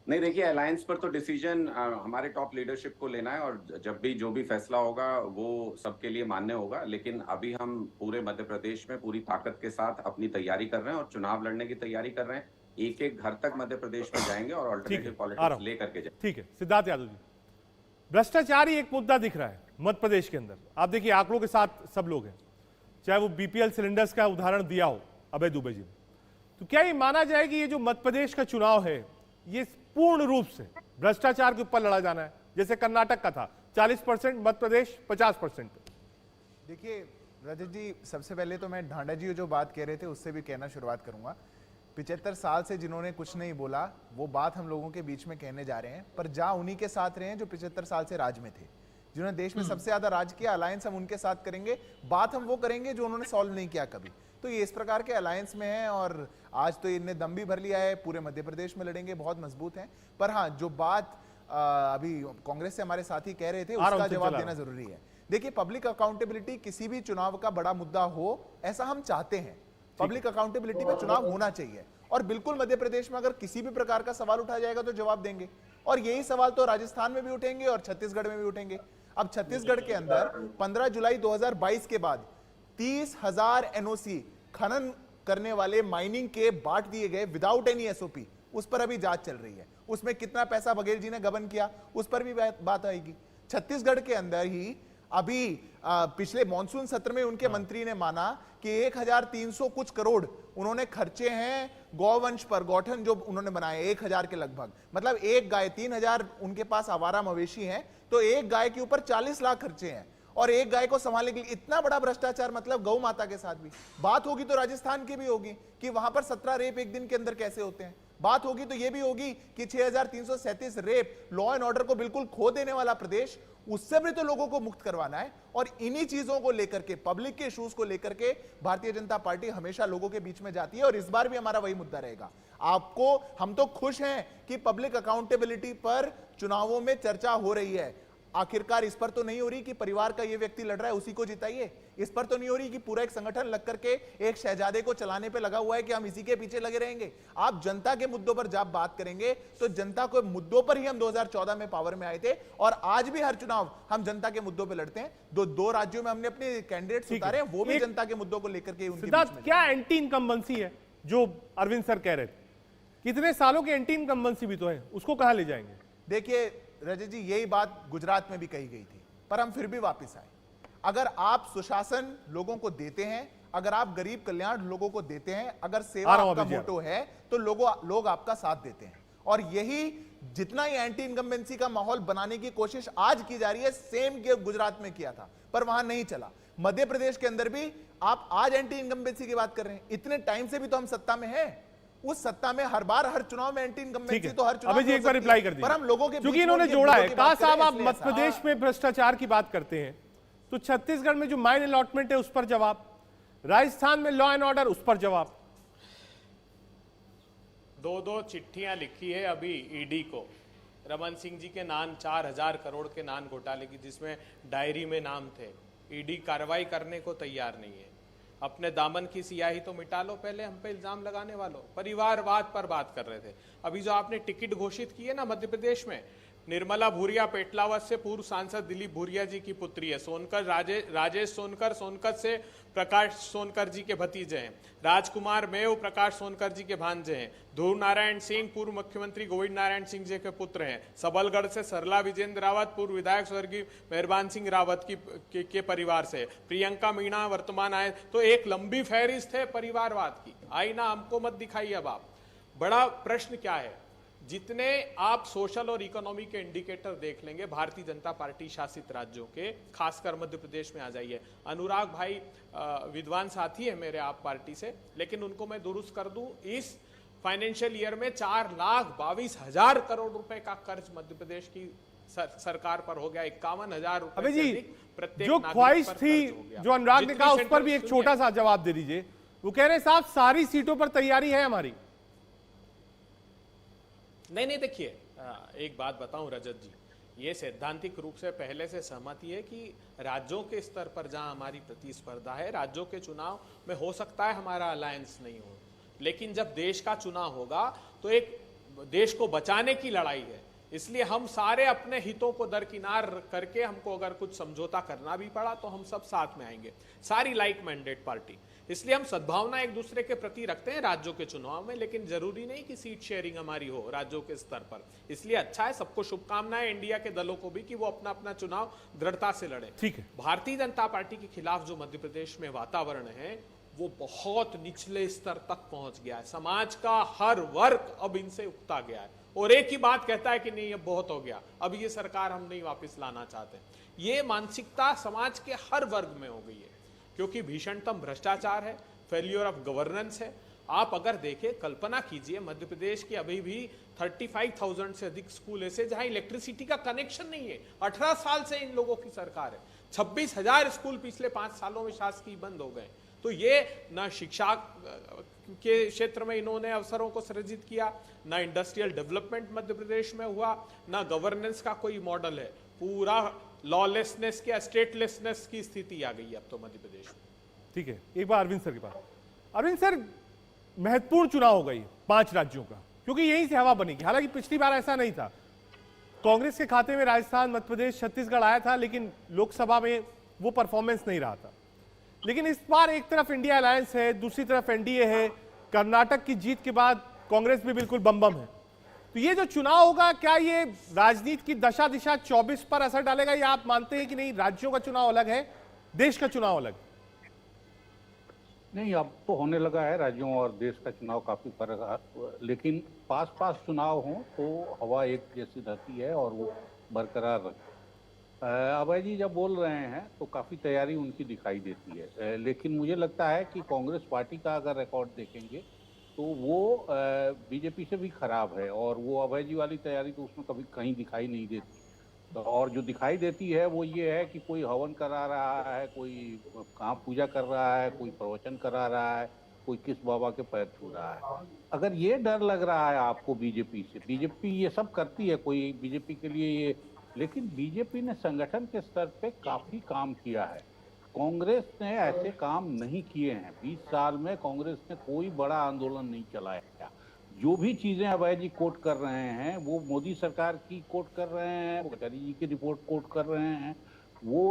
नहीं, देखिए, अलायंस पर तो डिसीजन हमारे टॉप लीडरशिप को लेना है और जब भी जो भी फैसला होगा वो सबके लिए मान्य होगा। लेकिन अभी हम पूरे मध्य प्रदेश में पूरी ताकत के साथ अपनी तैयारी कर रहे हैं और चुनाव लड़ने की तैयारी कर रहे हैं। एक एक घर तक मध्य प्रदेश में जाएंगे और ऑल्टरनेटिव पॉलिटिक्स लेकर के जाएंगे। ठीक है, सिद्धार्थ यादव जी, भ्रष्टाचार ही एक मुद्दा दिख रहा है मध्य प्रदेश के अंदर। आप देखिए, आंकड़ों के साथ सब लोग हैं, चाहे वो बीपीएल सिलेंडर्स का उदाहरण दिया हो अभय दुबे जी ने, तो क्या ये माना जाए कि ये जो मध्य प्रदेश का चुनाव है ये पूर्ण रूप से भ्रष्टाचार के ऊपर लड़ा जाना है, जैसे कर्नाटक का था 40%, मध्य प्रदेश 50%? देखिए रजत जी, सबसे पहले तो मैं ढांडा जी जो बात कह रहे थे उससे भी कहना शुरुआत करूंगा। 75 साल से जिन्होंने कुछ नहीं बोला, वो बात हम लोगों के बीच में कहने जा रहे हैं, पर जा उन्हीं के साथ रहे हैं जो 75 साल से राज में थे, जिन्होंने देश में सबसे ज्यादा राज किया। अलायंस हम उनके साथ करेंगे, बात हम वो करेंगे जो उन्होंने सॉल्व नहीं किया कभी। तो ये इस प्रकार के अलायंस में है और आज तो इनने दम भी भर लिया है, पूरे मध्य प्रदेश में लड़ेंगे, बहुत मजबूत हैं। पर हाँ, जो बात अभी कांग्रेस से हमारे साथी कह रहे थे उसका जवाब देना जरूरी है। देखिए, पब्लिक अकाउंटेबिलिटी किसी भी चुनाव का बड़ा मुद्दा हो, ऐसा हम चाहते हैं। पब्लिक अकाउंटेबिलिटी पे चुनाव होना चाहिए और बिल्कुल मध्य प्रदेश में अगर किसी भी प्रकार का सवाल उठाया जाएगा तो जवाब देंगे, और यही सवाल तो राजस्थान में भी उठेंगे और छत्तीसगढ़ में भी उठेंगे। अब छत्तीसगढ़ के अंदर 15 जुलाई 2022 के बाद 30,000 एनओसी खनन करने वाले माइनिंग के बांट दिए गए विदाउट एनी एसओपी, उस पर अभी जांच चल रही है। उसमें कितना पैसा बघेल जी ने गबन किया उस पर भी बात आएगी। छत्तीसगढ़ के अंदर ही अभी पिछले मॉनसून सत्र में उनके मंत्री ने माना कि 1300 कुछ करोड़ उन्होंने खर्चे हैं गौवंश पर, गौठन जो उन्होंने बनाए 1000 के लगभग, मतलब एक गाय, 3000 उनके पास आवारा मवेशी हैं, तो एक गाय के ऊपर 40 लाख खर्चे हैं और एक गाय को संभालने के लिए इतना बड़ा भ्रष्टाचार। मतलब गौ माता के साथ भी बात होगी तो राजस्थान की भी होगी कि वहां पर 17 रेप एक दिन के अंदर कैसे होते हैं। बात होगी तो यह भी होगी कि 6337 रेप, लॉ एंड ऑर्डर को बिल्कुल खो देने वाला प्रदेश, उससे भी तो लोगों को मुक्त करवाना है। और इन्हीं चीजों को लेकर के, पब्लिक के इश्यूज को लेकर के भारतीय जनता पार्टी हमेशा लोगों के बीच में जाती है और इस बार भी हमारा वही मुद्दा रहेगा। हम तो खुश हैं कि पब्लिक अकाउंटेबिलिटी पर चुनावों में चर्चा हो रही है। आखिरकार इस पर तो नहीं हो रही कि परिवार का ये व्यक्ति लड़ रहा है उसी को जिताइए, इस पर तो नहीं हो रही कि पूरा एक संगठन लग करके एक शहजादे को चलाने पे लगा हुआ है कि हम इसी के पीछे लगे रहेंगे। आप जनता के मुद्दों पर जब बात करेंगे तो जनता के मुद्दों पर ही हम 2014 में पावर में आए थे और आज भी हर चुनाव हम जनता के मुद्दों पर लड़ते हैं। दो राज्यों में हमने अपने कैंडिडेट उतारे हैं, वो भी जनता के मुद्दों को लेकर के उनके बीच में। क्या एंटी इनकम्बेंसी है जो अरविंद सर कह रहे थे? कितने सालों की एंटी इनकम्बेंसी भी तो है, उसको कहां ले जाएंगे? देखिए रजत जी, यही बात गुजरात में भी कही गई थी, पर हम फिर भी वापस आए। अगर आप सुशासन लोगों को देते हैं, अगर आप गरीब कल्याण लोगों को देते हैं, अगर सेवा आपका मोटो है तो लोग आपका साथ देते हैं। और यही जितना ही एंटी इनकम्बेंसी का माहौल बनाने की कोशिश आज की जा रही है, सेम गुजरात में किया था पर वहां नहीं चला। मध्य प्रदेश के अंदर भी आप आज एंटी इनकम्बेंसी की बात कर रहे हैं, इतने टाइम से भी तो हम सत्ता में हैं। उस सत्ता में हर बार हर चुनाव में एंटी इनकम्बेंसी तो हर चुनाव में एक बार रिप्लाई कर दीजिए, पर हम लोगों के क्योंकि इन्होंने जोड़ा है। कहा साहब आप मध्य प्रदेश में भ्रष्टाचार की बात करते हैं तो छत्तीसगढ़ में जो माइन अलॉटमेंट है उस पर जवाब, राजस्थान में लॉ एंड ऑर्डर उस पर जवाब। दो चिट्ठियां लिखी है अभी ईडी को रमन सिंह जी के नाम 4000 करोड़ के नान घोटाले की, जिसमें डायरी में नाम थे। ईडी कार्रवाई करने को तैयार नहीं है। अपने दामन की सियाही तो मिटा लो पहले, हम पे इल्जाम लगाने वालों। परिवारवाद पर बात कर रहे थे। अभी जो आपने टिकट घोषित की है ना मध्य प्रदेश में, निर्मला भूरिया पेटलावत से पूर्व सांसद दिलीप भूरिया जी की पुत्री है। सोनकर राजेश सोनकर से प्रकाश सोनकर जी के भतीजे हैं। राजकुमार मेव प्रकाश सोनकर जी के भांजे हैं। ध्रुव नारायण सिंह पूर्व मुख्यमंत्री गोविंद नारायण सिंह जी के पुत्र हैं। सबलगढ़ से सरला विजेंद्र रावत पूर्व विधायक स्वर्गीय मेहरबान सिंह रावत के परिवार से। प्रियंका मीणा वर्तमान आए। तो एक लंबी फहरिस्त है परिवारवाद की। आई ना हमको मत दिखाइए। अब आप बड़ा प्रश्न क्या है, जितने आप सोशल और इकोनॉमी के इंडिकेटर देख लेंगे भारतीय जनता पार्टी शासित राज्यों के, खासकर मध्य प्रदेश में आ जाइए। अनुराग भाई विद्वान साथी है मेरे आप पार्टी से, लेकिन उनको मैं दुरुस्त कर दूं, इस फाइनेंशियल ईयर में 4,22,000 करोड़ रुपए का कर्ज मध्य प्रदेश की सरकार पर हो गया। 51,000 रुपए से अधिक प्रत्येक जो ख्वाहिश थी जो अनुराग ने कहा उस पर भी एक छोटा सा जवाब दे दीजिए। वो कह रहे हैं साहब सारी सीटों पर तैयारी है हमारी। नहीं देखिए, एक बात बताऊं रजत जी, ये सैद्धांतिक रूप से पहले से सहमति है कि राज्यों के स्तर पर जहां हमारी प्रतिस्पर्धा है, राज्यों के चुनाव में हो सकता है हमारा अलायंस नहीं हो, लेकिन जब देश का चुनाव होगा तो एक देश को बचाने की लड़ाई है। इसलिए हम सारे अपने हितों को दरकिनार करके, हमको अगर कुछ समझौता करना भी पड़ा तो हम सब साथ में आएंगे, सारी लाइक मैंडेट पार्टी। इसलिए हम सद्भावना एक दूसरे के प्रति रखते हैं राज्यों के चुनाव में, लेकिन जरूरी नहीं कि सीट शेयरिंग हमारी हो राज्यों के स्तर पर। इसलिए अच्छा है, सबको शुभकामनाएं इंडिया के दलों को भी कि वो अपना अपना चुनाव दृढ़ता से लड़े। ठीक है। भारतीय जनता पार्टी के खिलाफ जो मध्य प्रदेश में वातावरण है वो बहुत निचले स्तर तक पहुंच गया है। समाज का हर वर्ग अब इनसे उकता गया है और एक ही बात कहता है कि नहीं अब बहुत हो गया, अब ये सरकार हम नहीं वापस लाना चाहते। ये मानसिकता समाज के हर वर्ग में हो गई है, क्योंकि भीषणतम भ्रष्टाचार है, फेल्यूर ऑफ गवर्नेंस है। आप अगर देखें, कल्पना कीजिए मध्य प्रदेश की अभी भी 35,000 से अधिक स्कूल ऐसे जहां इलेक्ट्रिसिटी का कनेक्शन नहीं है। 18 साल से इन लोगों की सरकार है। 26,000 स्कूल पिछले 5 सालों में शासकीय बंद हो गए। तो ये ना शिक्षा के क्षेत्र में इन्होंने अवसरों को सृजित किया, ना इंडस्ट्रियल डेवलपमेंट मध्य प्रदेश में हुआ, ना गवर्नेंस का कोई मॉडल है। पूरा लॉलेसनेस के स्टेटलेसनेस की स्थिति आ गई है अब तो मध्य प्रदेश में। ठीक है, एक बार अरविंद सर के पास। अरविंद सर, महत्वपूर्ण चुनाव हो गई 5 राज्यों का, क्योंकि यहीं से हवा बनेगी। हालांकि पिछली बार ऐसा नहीं था, कांग्रेस के खाते में राजस्थान, मध्य प्रदेश, छत्तीसगढ़ आया था, लेकिन लोकसभा में वो परफॉर्मेंस नहीं रहा था। लेकिन इस बार एक तरफ इंडिया अलायंस है, दूसरी तरफ एनडीए है। कर्नाटक की जीत के बाद कांग्रेस भी बिल्कुल बम है। तो ये जो चुनाव होगा, क्या ये राजनीति की दशा दिशा 24 पर असर डालेगा, या आप मानते हैं कि नहीं, राज्यों का चुनाव अलग है, देश का चुनाव अलग? नहीं, अब तो होने लगा है राज्यों और देश का चुनाव काफी फर्क है, लेकिन पास चुनाव हो तो हवा एक जैसी रहती है और वो बरकरार रहती है। अभय जी जब बोल रहे हैं तो काफी तैयारी उनकी दिखाई देती है, लेकिन मुझे लगता है कि कांग्रेस पार्टी का अगर रिकॉर्ड देखेंगे तो वो बीजेपी से भी खराब है, और वो अभय जी वाली तैयारी तो उसमें कभी कहीं दिखाई नहीं देती। तो और जो दिखाई देती है वो ये है कि कोई हवन करा रहा है, कोई कहाँ पूजा कर रहा है, कोई प्रवचन करा रहा है, कोई किस बाबा के पैर छू रहा है। अगर ये डर लग रहा है आपको बीजेपी से, बीजेपी ये सब करती है, कोई बीजेपी के लिए ये लेकिन बीजेपी ने संगठन के स्तर पे काफी काम किया है। कांग्रेस ने ऐसे काम नहीं किए हैं। 20 साल में कांग्रेस ने कोई बड़ा आंदोलन नहीं चलाया। जो भी चीजें अभय जी कोट कर रहे हैं वो मोदी सरकार की कोट कर रहे हैं, वो कचहरी जी की रिपोर्ट कोट कर रहे हैं। वो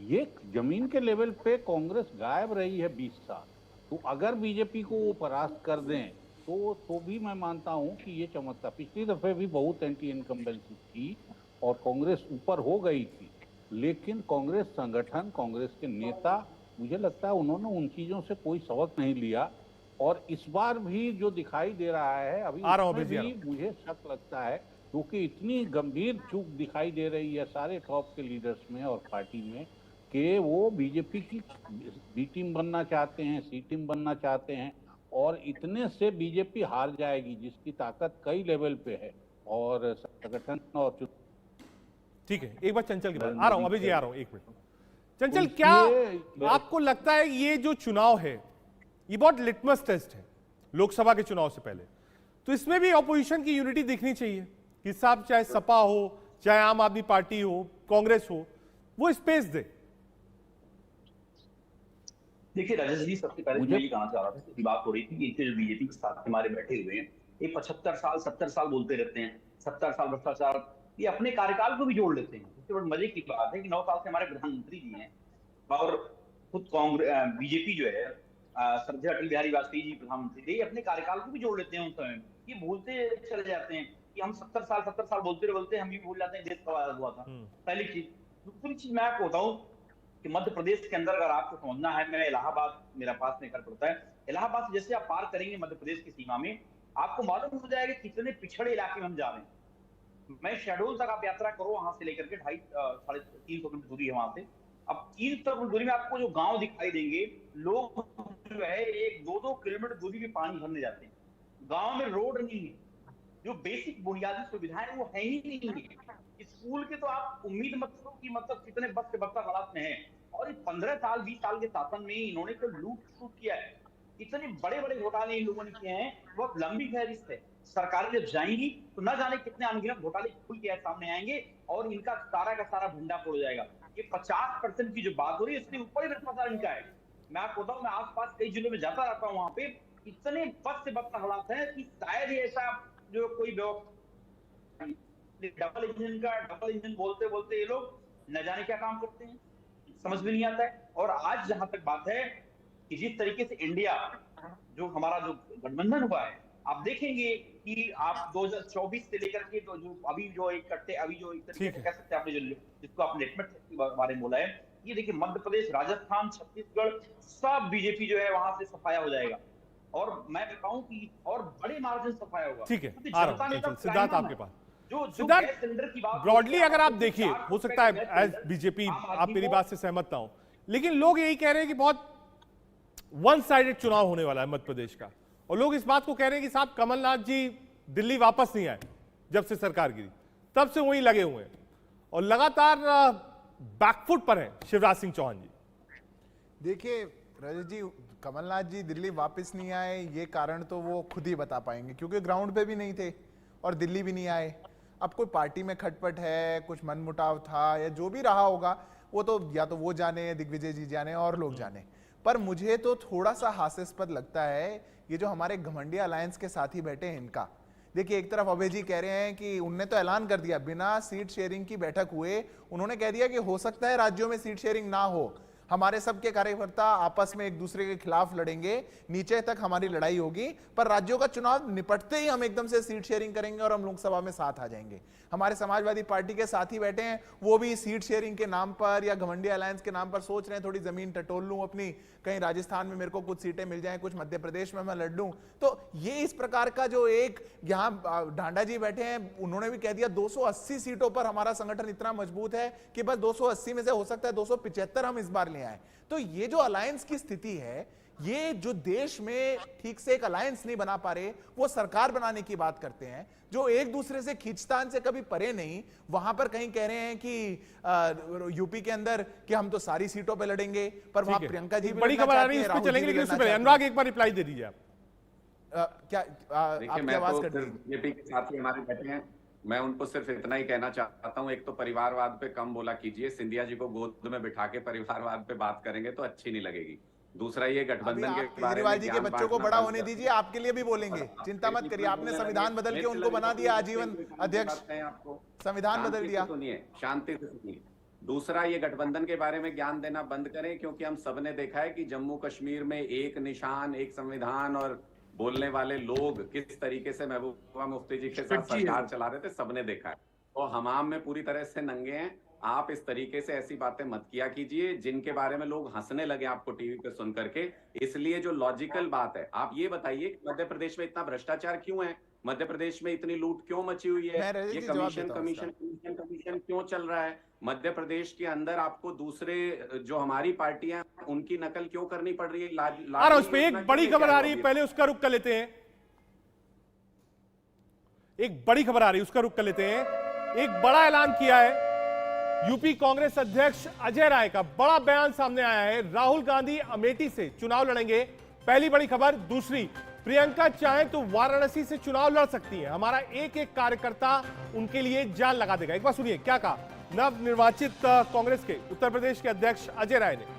ये जमीन के लेवल पे कांग्रेस गायब रही है 20 साल। तो अगर बीजेपी को वो परास्त कर दें तो भी मैं मानता हूं कि ये चमत्कार। पिछली दफे भी बहुत एंटी इनकम्बेंसी थी और कांग्रेस ऊपर हो गई थी, लेकिन कांग्रेस संगठन, कांग्रेस के नेता, मुझे लगता है उन्होंने उन चीजों से कोई सबक नहीं लिया। और इस बार भी जो दिखाई दे रहा है अभी भी मुझे शक लगता है, क्योंकि इतनी गंभीर चूक दिखाई दे रही है सारे टॉप के लीडर्स में और पार्टी में कि वो बीजेपी की बी टीम बनना चाहते हैं, सी टीम बनना चाहते हैं, और इतने से बीजेपी हार जाएगी जिसकी ताकत कई लेवल पे है। और संगठन और ठीक है, एक बार चंचल की बात आ रहा हूं, अभी जी आ रहा हूं, एक मिनट। चंचल, क्या आपको लगता है ये जो चुनाव है ये बहुत लिटमस टेस्ट है लोकसभा के चुनाव से पहले, तो इसमें भी ऑपोजिशन की यूनिटी दिखनी चाहिए कि साहब चाहे सपा हो, चाहे आम आदमी पार्टी हो, कांग्रेस हो, वो स्पेस दे। देखिए राजेश जी, सबसे पहले मुझे ये कहना चाह रहा था कि बात हो रही थी कि इनके जो बीजेपी के साथ हमारे बैठे हुए हैं ये 75 साल 70 साल बोलते रहते हैं, 70 साल भ्रष्टाचार, ये अपने कार्यकाल को भी जोड़ लेते हैं। इससे बड़ी मजे की बात है कि 9 साल से हमारे प्रधानमंत्री जी हैं और खुद कांग्रेस बीजेपी जो है श्रद्धेय अटल बिहारी वाजपेयी जी प्रधानमंत्री थे, अपने कार्यकाल को भी जोड़ लेते हैं उस समय। ये भूलते चले जाते हैं कि हम 70 साल बोलते हम भी भूल जाते हैं देश कब आजाद हुआ था। पहली चीज। दूसरी चीज मैं आपको बताऊं कि मध्य प्रदेश के अंदर अगर आपको समझना है, मैं इलाहाबाद मेरा पास में घर पड़ता है, इलाहाबाद से जैसे आप पार करेंगे मध्य प्रदेश की सीमा में, आपको मालूम हो जाएगा कितने पिछड़े इलाके में हम जा रहे हैं। मैं शहडोल तक आप यात्रा करो, वहां से लेकर के 250-300 किलोमीटर दूरी है वहां से। अब 300 किलोमीटर दूरी में आपको जो गांव दिखाई देंगे, लोग जो है 1-2 किलोमीटर दूरी में पानी भरने जाते हैं। गांव में रोड नहीं है, जो बेसिक बुनियादी सुविधाएं वो है ही नहीं है। स्कूल के तो आप उम्मीद मत करो कि मतलब कितने बद से बदतर हालात में है। और 15 साल 20 साल के शासन में इन्होंने तो लूट किया है, इतने बड़े बड़े घोटाले इन लोगों ने किए हैं, बहुत लंबी फहरिस्त है। सरकारें जब जाएंगी तो न जाने कितने अनगिनत घोटाले खुल के सामने आएंगे और इनका सारा का सारा भंडा फोड़ जाएगा। ये 50% की जो बात हो रही है इसके ऊपर ही भ्रष्टाचार इनका है। मैं आपको बताऊं, मैं आसपास कई जिलों में जाता रहता हूँ, वहां पे इतने बद से बदतर हालात है कि शायद ही ऐसा जो कोई डबल इंजन बोलते बोलते ये लोग न जाने क्या काम करते हैं, समझ में नहीं आता है। और आज जहां तक बात है कि जिस तरीके से इंडिया जो हमारा जो गठबंधन हुआ है, आप देखेंगे कि आप 2024 से लेकर के तो जो अभी जो एक तरीके से कह सकते हैं आपने जो जिसको आप नेटवर्क के बारे में बोला है, ये देखिए मध्य प्रदेश, राजस्थान, छत्तीसगढ़ सब बीजेपी जो है वहां से सफाया हो जाएगा। और मैं बताऊं कि और बड़े मार्जिन सफाया होगा। ठीक है, आ रहा हूं सिद्धार्थ आपके पास। सिद्धार्थ, ब्रॉडली अगर आप देखिए, हो सकता है एज बीजेपी आप मेरी बात से सहमत ना हो, लेकिन लोग यही कह रहे हैं कि बहुत वन साइडेड चुनाव होने वाला है मध्य प्रदेश का, और लोग इस बात को कह रहे हैं कि साहब कमलनाथ जी दिल्ली वापस नहीं आए, जब से सरकार गिरी तब से वहीं लगे हुए हैं और लगातार बैकफुट पर है शिवराज सिंह चौहान जी। देखिए रजत जी, कमलनाथ जी दिल्ली वापस नहीं आए, ये कारण तो वो खुद ही बता पाएंगे, क्योंकि ग्राउंड पे भी नहीं थे और दिल्ली भी नहीं आए। अब कोई पार्टी में खटपट है, कुछ मनमुटाव था या जो भी रहा होगा, वो तो या तो वो जाने, दिग्विजय जी जाने और लोग जाने। पर मुझे तो थोड़ा सा हास्यास्पद लगता है ये जो हमारे घमंडिया अलायंस के साथी बैठे हैं इनका। देखिए, एक तरफ अभय जी कह रहे हैं कि उनने तो ऐलान कर दिया, बिना सीट शेयरिंग की बैठक हुए उन्होंने कह दिया कि हो सकता है राज्यों में सीट शेयरिंग ना हो, हमारे सबके कार्यकर्ता आपस में एक दूसरे के खिलाफ लड़ेंगे, नीचे तक हमारी लड़ाई होगी, पर राज्यों का चुनाव निपटते ही हम एकदम से सीट शेयरिंग करेंगे और हम लोकसभा में साथ आ जाएंगे। हमारे समाजवादी पार्टी के साथी बैठे हैं, वो भी सीट शेयरिंग के नाम पर या घमंडी अलायंस के नाम पर सोच रहे हैं थोड़ी जमीन टटोल लूं अपनी, कहीं राजस्थान में मेरे को कुछ सीटें मिल जाएं, कुछ मध्य प्रदेश में मैं लड़ लूं। तो ये इस प्रकार का जो एक यहाँ ढांडा जी बैठे हैं, उन्होंने भी कह दिया 280 सीटों पर हमारा संगठन इतना मजबूत है कि बस 280 में से हो सकता है 275 हम इस बार ले आए। तो ये जो अलायंस की स्थिति है, ये जो देश में ठीक से एक अलायंस नहीं बना पा रहे, वो सरकार बनाने की बात करते हैं, जो एक दूसरे से खींचतान से कभी परे नहीं, वहां पर कहीं कह रहे हैं कि यूपी के अंदर कि हम तो सारी सीटों पे लड़ेंगे, पर वहां प्रियंका जी बड़ी खबर आ रही है, इस पे चलेंगे, लेकिन उससे पहले अनुराग एक बार रिप्लाई दे दीजिए आप। क्या आपकी आवाज कट गई। बीजेपी के साथी हमारे बैठे हैं, मैं उनको सिर्फ इतना ही कहना चाहता हूं, एक तो परिवारवाद पे कम बोला कीजिए, सिंधिया जी को गोद में बिठा के परिवारवाद पे बात करेंगे तो अच्छी नहीं लगेगी। दूसरा ये गठबंधन के बारे केजरीवाल में जी के ज्ञान बच्चों को बांटना बड़ा बंद होने कर दीजिए, आपके लिए भी बोलेंगे, चिंता मत करिए। आपने संविधान बदल के उनको बना दिया आजीवन अध्यक्ष, आपको संविधान बदल दिया। सुनिए, शांति से सुनिए। दूसरा, ये गठबंधन के बारे में ज्ञान देना बंद करें, क्योंकि हम सबने देखा है कि जम्मू कश्मीर में एक निशान, एक संविधान और बोलने वाले लोग किस तरीके से महबूबा मुफ्ती जी के साथ सरकार चला रहे थे, सबने देखा है। तो हमाम में पूरी तरह से नंगे हैं। आप इस तरीके से ऐसी बातें मत किया कीजिए जिनके बारे में लोग हंसने लगे आपको टीवी पे सुन करके। इसलिए जो लॉजिकल बात है, आप ये बताइए कि मध्य प्रदेश में इतना भ्रष्टाचार क्यों है, मध्य प्रदेश में इतनी लूट क्यों मची हुई है, ये कमीशन क्यों चल रहा है, मध्य प्रदेश के अंदर आपको दूसरे जो हमारी पार्टियां उनकी नकल क्यों करनी पड़ रही है। उस पर एक बड़ी खबर आ रही है, पहले उसका रुख कर लेते हैं। एक बड़ी खबर आ रही है, उसका रुख कर लेते हैं। एक बड़ा ऐलान किया है यूपी कांग्रेस अध्यक्ष अजय राय का, बड़ा बयान सामने आया है। राहुल गांधी अमेठी से चुनाव लड़ेंगे, पहली बड़ी खबर। दूसरी, प्रियंका चाहे तो वाराणसी से चुनाव लड़ सकती है, हमारा एक एक कार्यकर्ता उनके लिए जान लगा देगा। एक बार सुनिए क्या कहा नव निर्वाचित कांग्रेस के उत्तर प्रदेश के अध्यक्ष अजय राय ने।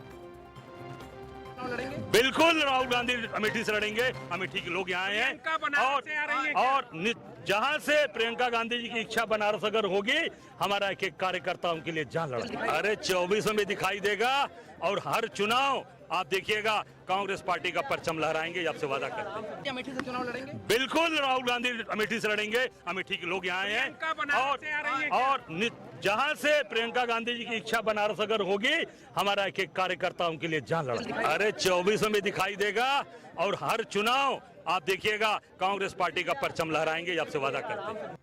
बिल्कुल राहुल गांधी अमेठी से लड़ेंगे, अमेठी के लोग यहाँ हैं और जहाँ से प्रियंका गांधी जी की इच्छा बनारस अगर होगी, हमारा एक एक कार्यकर्ता उनके लिए जान लड़ेगा। अरे 24 में दिखाई देगा और हर चुनाव आप देखिएगा कांग्रेस पार्टी का परचम लहराएंगे, आपसे वादा करते हैं। अमेठी से चुनाव लड़ेंगे? बिल्कुल राहुल गांधी अमेठी से लड़ेंगे, अमेठी के लोग यहाँ हैं और जहाँ से प्रियंका गांधी जी की इच्छा बनारस अगर होगी, हमारा एक एक कार्यकर्ता उनके लिए जान लड़ेगा। अरे 24 में दिखाई देगा और हर चुनाव आप देखिएगा कांग्रेस पार्टी का परचम लहराएंगे, आपसे वादा करते हैं।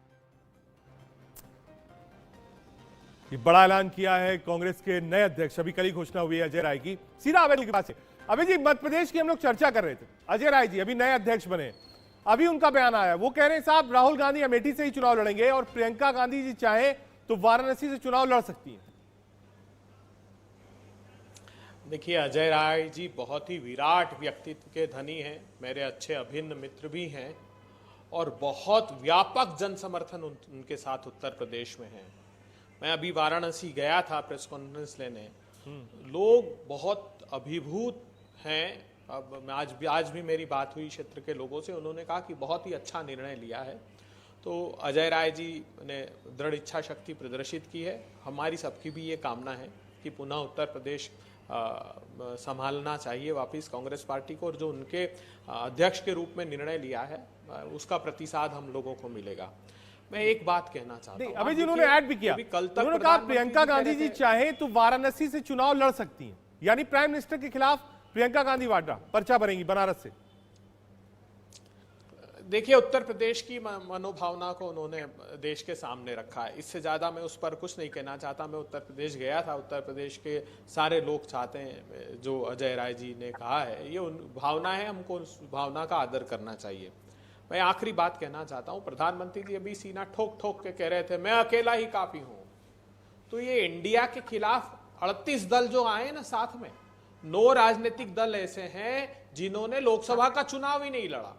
ये बड़ा ऐलान किया है कांग्रेस के नए अध्यक्ष, अभी कल ही घोषणा हुई है अजय राय की। सीधा अभय जी के पास है। अभय जी, मध्य प्रदेश की हम लोग चर्चा कर रहे थे, अजय राय जी अभी नए अध्यक्ष बने, अभी उनका बयान आया, वो कह रहे हैं साहब राहुल गांधी अमेठी से ही चुनाव लड़ेंगे और प्रियंका गांधी जी चाहे तो वाराणसी से चुनाव लड़ सकती हैं। देखिए, अजय राय जी बहुत ही विराट व्यक्तित्व के धनी हैं, मेरे अच्छे अभिन्न मित्र भी हैं और बहुत व्यापक जन समर्थन उनके साथ उत्तर प्रदेश में है। मैं अभी वाराणसी गया था प्रेस कॉन्फ्रेंस लेने, लोग बहुत अभिभूत हैं। अब आज भी मेरी बात हुई क्षेत्र के लोगों से, उन्होंने कहा कि बहुत ही अच्छा निर्णय लिया है। तो अजय राय जी ने दृढ़ इच्छा शक्ति प्रदर्शित की है। हमारी सबकी भी ये कामना है कि पुनः उत्तर प्रदेश संभालना चाहिए वापस कांग्रेस पार्टी को, और जो उनके अध्यक्ष के रूप में निर्णय लिया है उसका प्रतिसाद हम लोगों को मिलेगा। मैं एक बात कहना चाहता हूं, अभी जी उन्होंने ऐड भी किया, उन्होंने कहा प्रियंका गांधी जी चाहे तो वाराणसी से चुनाव लड़ सकती हैं, यानी प्राइम मिनिस्टर के खिलाफ प्रियंका गांधी वाड्रा पर्चा भरेंगी बनारस से। देखिए, उत्तर प्रदेश की मनोभावना को उन्होंने देश के सामने रखा है, इससे ज्यादा मैं उस पर कुछ नहीं कहना चाहता। मैं उत्तर प्रदेश गया था, उत्तर प्रदेश के सारे लोग चाहते हैं जो अजय राय जी ने कहा है, ये उन भावना है, हमको उस भावना का आदर करना चाहिए। मैं आखिरी बात कहना चाहता हूं, प्रधानमंत्री जी अभी सीना ठोक ठोक के कह रहे थे मैं अकेला ही काफी हूं, तो ये इंडिया के खिलाफ 38 दल जो आए ना साथ में, 9 राजनीतिक दल ऐसे हैं जिन्होंने लोकसभा का चुनाव ही नहीं लड़ा,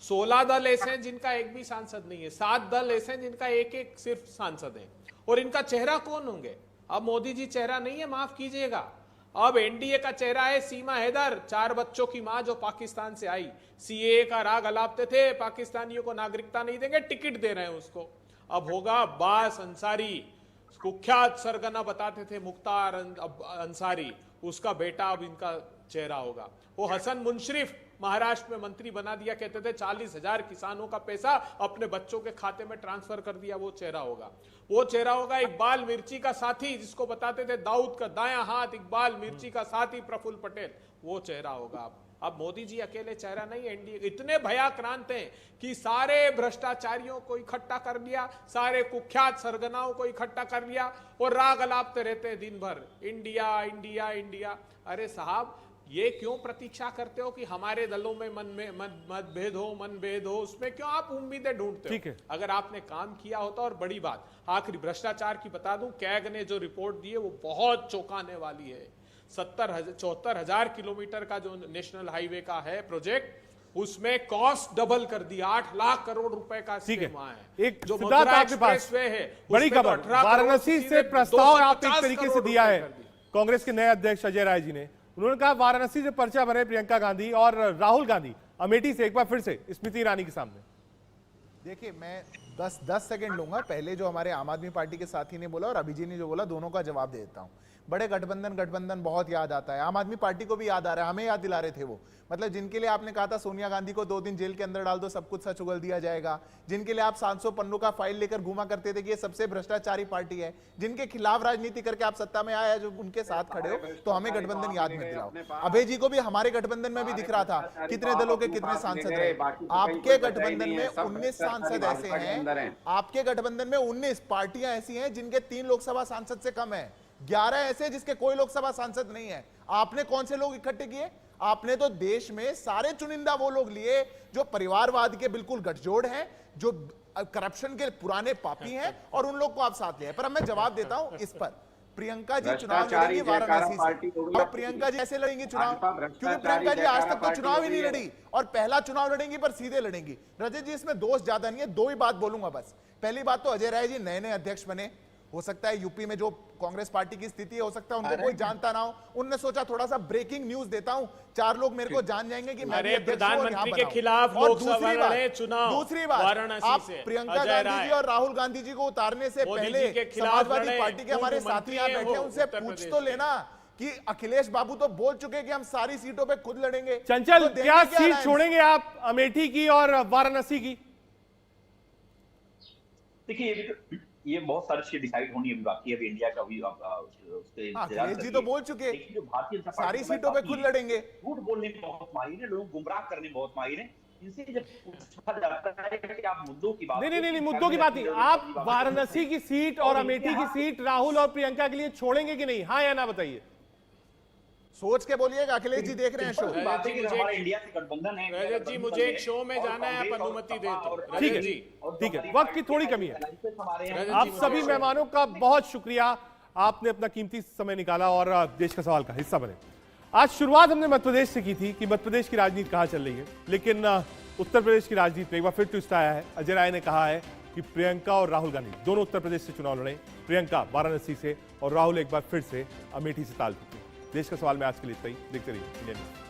16 दल ऐसे हैं जिनका एक भी सांसद नहीं है, 7 दल ऐसे हैं जिनका एक सिर्फ सांसद है, और इनका चेहरा कौन होंगे? अब मोदी जी चेहरा नहीं है, माफ कीजिएगा, अब एनडीए का चेहरा है सीमा हैदर, 4 बच्चों की मां जो पाकिस्तान से आई, सीएए का राग अलापते थे, पाकिस्तानियों को नागरिकता नहीं देंगे, टिकट दे रहे हैं उसको। अब होगा अब्बास अंसारी, कुख्यात सरगना बताते थे मुख्तार अंसारी, उसका बेटा अब इनका चेहरा होगा। वो हसन मुनशरिफ महाराष्ट्र में मंत्री बना दिया, कहते थे 40,000 किसानों का पैसा अपने बच्चों के खाते में ट्रांसफर कर दिया, वो चेहरा होगा। वो चेहरा होगा इकबाल मिर्ची का साथी, जिसको बताते थे दाऊद का दायां हाथ, इकबाल मिर्ची का साथी प्रफुल्ल पटेल, वो चेहरा होगा। अब मोदी जी अकेले चेहरा नहीं, एनडीए इतने भयाक्रांत हैं कि सारे भ्रष्टाचारियों को इकट्ठा कर लिया, सारे कुख्यात सरगनाओं को इकट्ठा कर लिया और राग अलापते रहते हैं दिन भर, इंडिया इंडिया इंडिया। अरे साहब, ये क्यों प्रतीक्षा करते हो कि हमारे दलों में मतभेद हो, उसमें क्यों आप उम्मीदें ढूंढते हो? अगर आपने काम किया होता। और बड़ी बात आखिरी भ्रष्टाचार की बता दूं, कैग ने जो रिपोर्ट दी है वो बहुत चौंकाने वाली है। 74,000 किलोमीटर का जो नेशनल हाईवे का है प्रोजेक्ट, उसमें कॉस्ट डबल कर दी, 8 लाख करोड़ रुपए का ठीक है, स्कीम वहाँ है। एक जो सिद्धार्थ मथुरा आपके पास एक्सप्रेसवे है, बड़ी उसमें तो खबर 18 करोड़ वाराणसी सीधे से प्रस्ताव आप एक 250 तरीके से करोड़ दिया रुपए है कर दिए। कांग्रेस के नए अध्यक्ष अजय राय जी ने। उन्होंने कहा वाराणसी से पर्चा भरे प्रियंका गांधी और राहुल गांधी अमेठी से एक बार फिर से स्मृति ईरानी के सामने। देखिए, मैं 10 सेकंड लूंगा। पहले जो हमारे आम आदमी पार्टी के साथी ने बोला और अभी जी ने जो बोला, दोनों का जवाब दे देता हूं। बड़े गठबंधन बहुत याद आता है, आम आदमी पार्टी को भी याद आ रहा है, हमें याद दिला रहे थे वो। मतलब जिनके लिए आपने कहा था सोनिया गांधी को 2 दिन जेल के अंदर डाल दो, सब कुछ सच उगल दिया जाएगा, जिनके लिए आप 700 पन्नों का फाइल लेकर घुमा करते थे कि ये सबसे भ्रष्टाचारी पार्टी है, जिनके खिलाफ राजनीति करके आप सत्ता में आए, जो उनके साथ खड़े हो, तो हमें गठबंधन याद मत दिलाओ। अभय जी को भी हमारे गठबंधन में भी दिख रहा था कितने दलों के कितने सांसद रहे। आपके गठबंधन में 19 सांसद ऐसे हैं, आपके गठबंधन में 19 पार्टियां ऐसी हैं जिनके 3 लोकसभा सांसद से कम है, 11 ऐसे जिसके कोई लोकसभा सांसद नहीं है। आपने कौन से लोग इकट्ठे किए? आपने तो देश में सारे चुनिंदा वो लोग लिए जो परिवारवाद के बिल्कुल गठजोड़ हैं, जो करप्शन के पुराने पापी हैं, और उन लोग को आप साथ ले आए। पर अब मैं जवाब देता हूं इस पर। प्रियंका जी चुनाव लड़ेंगी वाराणसी से, और प्रियंका जी ऐसे लड़ेंगी चुनाव क्योंकि प्रियंका जी आज तक तो चुनाव ही नहीं लड़ी, और पहला चुनाव लड़ेंगी पर सीधे लड़ेंगी। रजत जी, इसमें दोष ज्यादा नहीं है, 2 ही बात बोलूंगा बस। पहली बात तो अजय राय जी नए अध्यक्ष बने, हो सकता है यूपी में जो कांग्रेस पार्टी की स्थिति है, हो सकता है उनको कोई जानता ना हो, उनने सोचा थोड़ा सा ब्रेकिंग न्यूज देता हूं, 4 लोग मेरे को जान जाएंगे कि मैं प्रधानमंत्री के खिलाफ लोकसभा लड़े चुनाव। दूसरी बात, आप प्रियंका गांधी जी और राहुल गांधी जी को उतारने से पहले समाजवादी पार्टी के हमारे साथी यहाँ बैठे, उनसे पूछ तो लेना कि अखिलेश बाबू तो बोल चुके कि हम सारी सीटों पे खुद लड़ेंगे। चंचल, क्या सीट छोड़ेंगे आप अमेठी की और वाराणसी की? देखिए, ये बहुत सारी चीजें डिसाइड होनी अभी बाकी है। अभी इंडिया का भी अखिलेश जी तो बोल चुके जो भारतीय जनता सारी पार्टी सीटों पे खुद लड़ेंगे। झूठ बोलने में बहुत माहिर है, लोग गुमराह करने में बहुत माहिर है। इनसे जब पूछा जाता है कि आप मुद्दों की बात, नहीं, मुद्दों की बात नहीं, आप वाराणसी की सीट और अमेठी की सीट राहुल और प्रियंका के लिए छोड़ेंगे कि नहीं? हाँ या ना बताइए। सोच के बोलिएगा, अखिलेश जी देख रहे हैं शो। इंडिया से गठबंधन है। रजत जी, मुझे एक शो में जाना है, आप अनुमति दे दो। ठीक है, ठीक है, वक्त की थोड़ी कमी है। आप सभी मेहमानों का बहुत शुक्रिया, आपने अपना कीमती समय निकाला और देश का सवाल का हिस्सा बने। आज शुरुआत हमने मध्य प्रदेश से की थी कि मध्य प्रदेश की राजनीति कहां चल रही है, लेकिन उत्तर प्रदेश की राजनीति में एक बार फिर ट्विस्ट आया है। अजय राय ने कहा है कि प्रियंका और राहुल गांधी दोनों उत्तर प्रदेश से चुनाव लड़े, प्रियंका वाराणसी से और राहुल एक बार फिर से अमेठी से ताल ठोके। देश का सवाल में आज के लिए इतना ही। देखते रहिए इंडिया न्यूज़।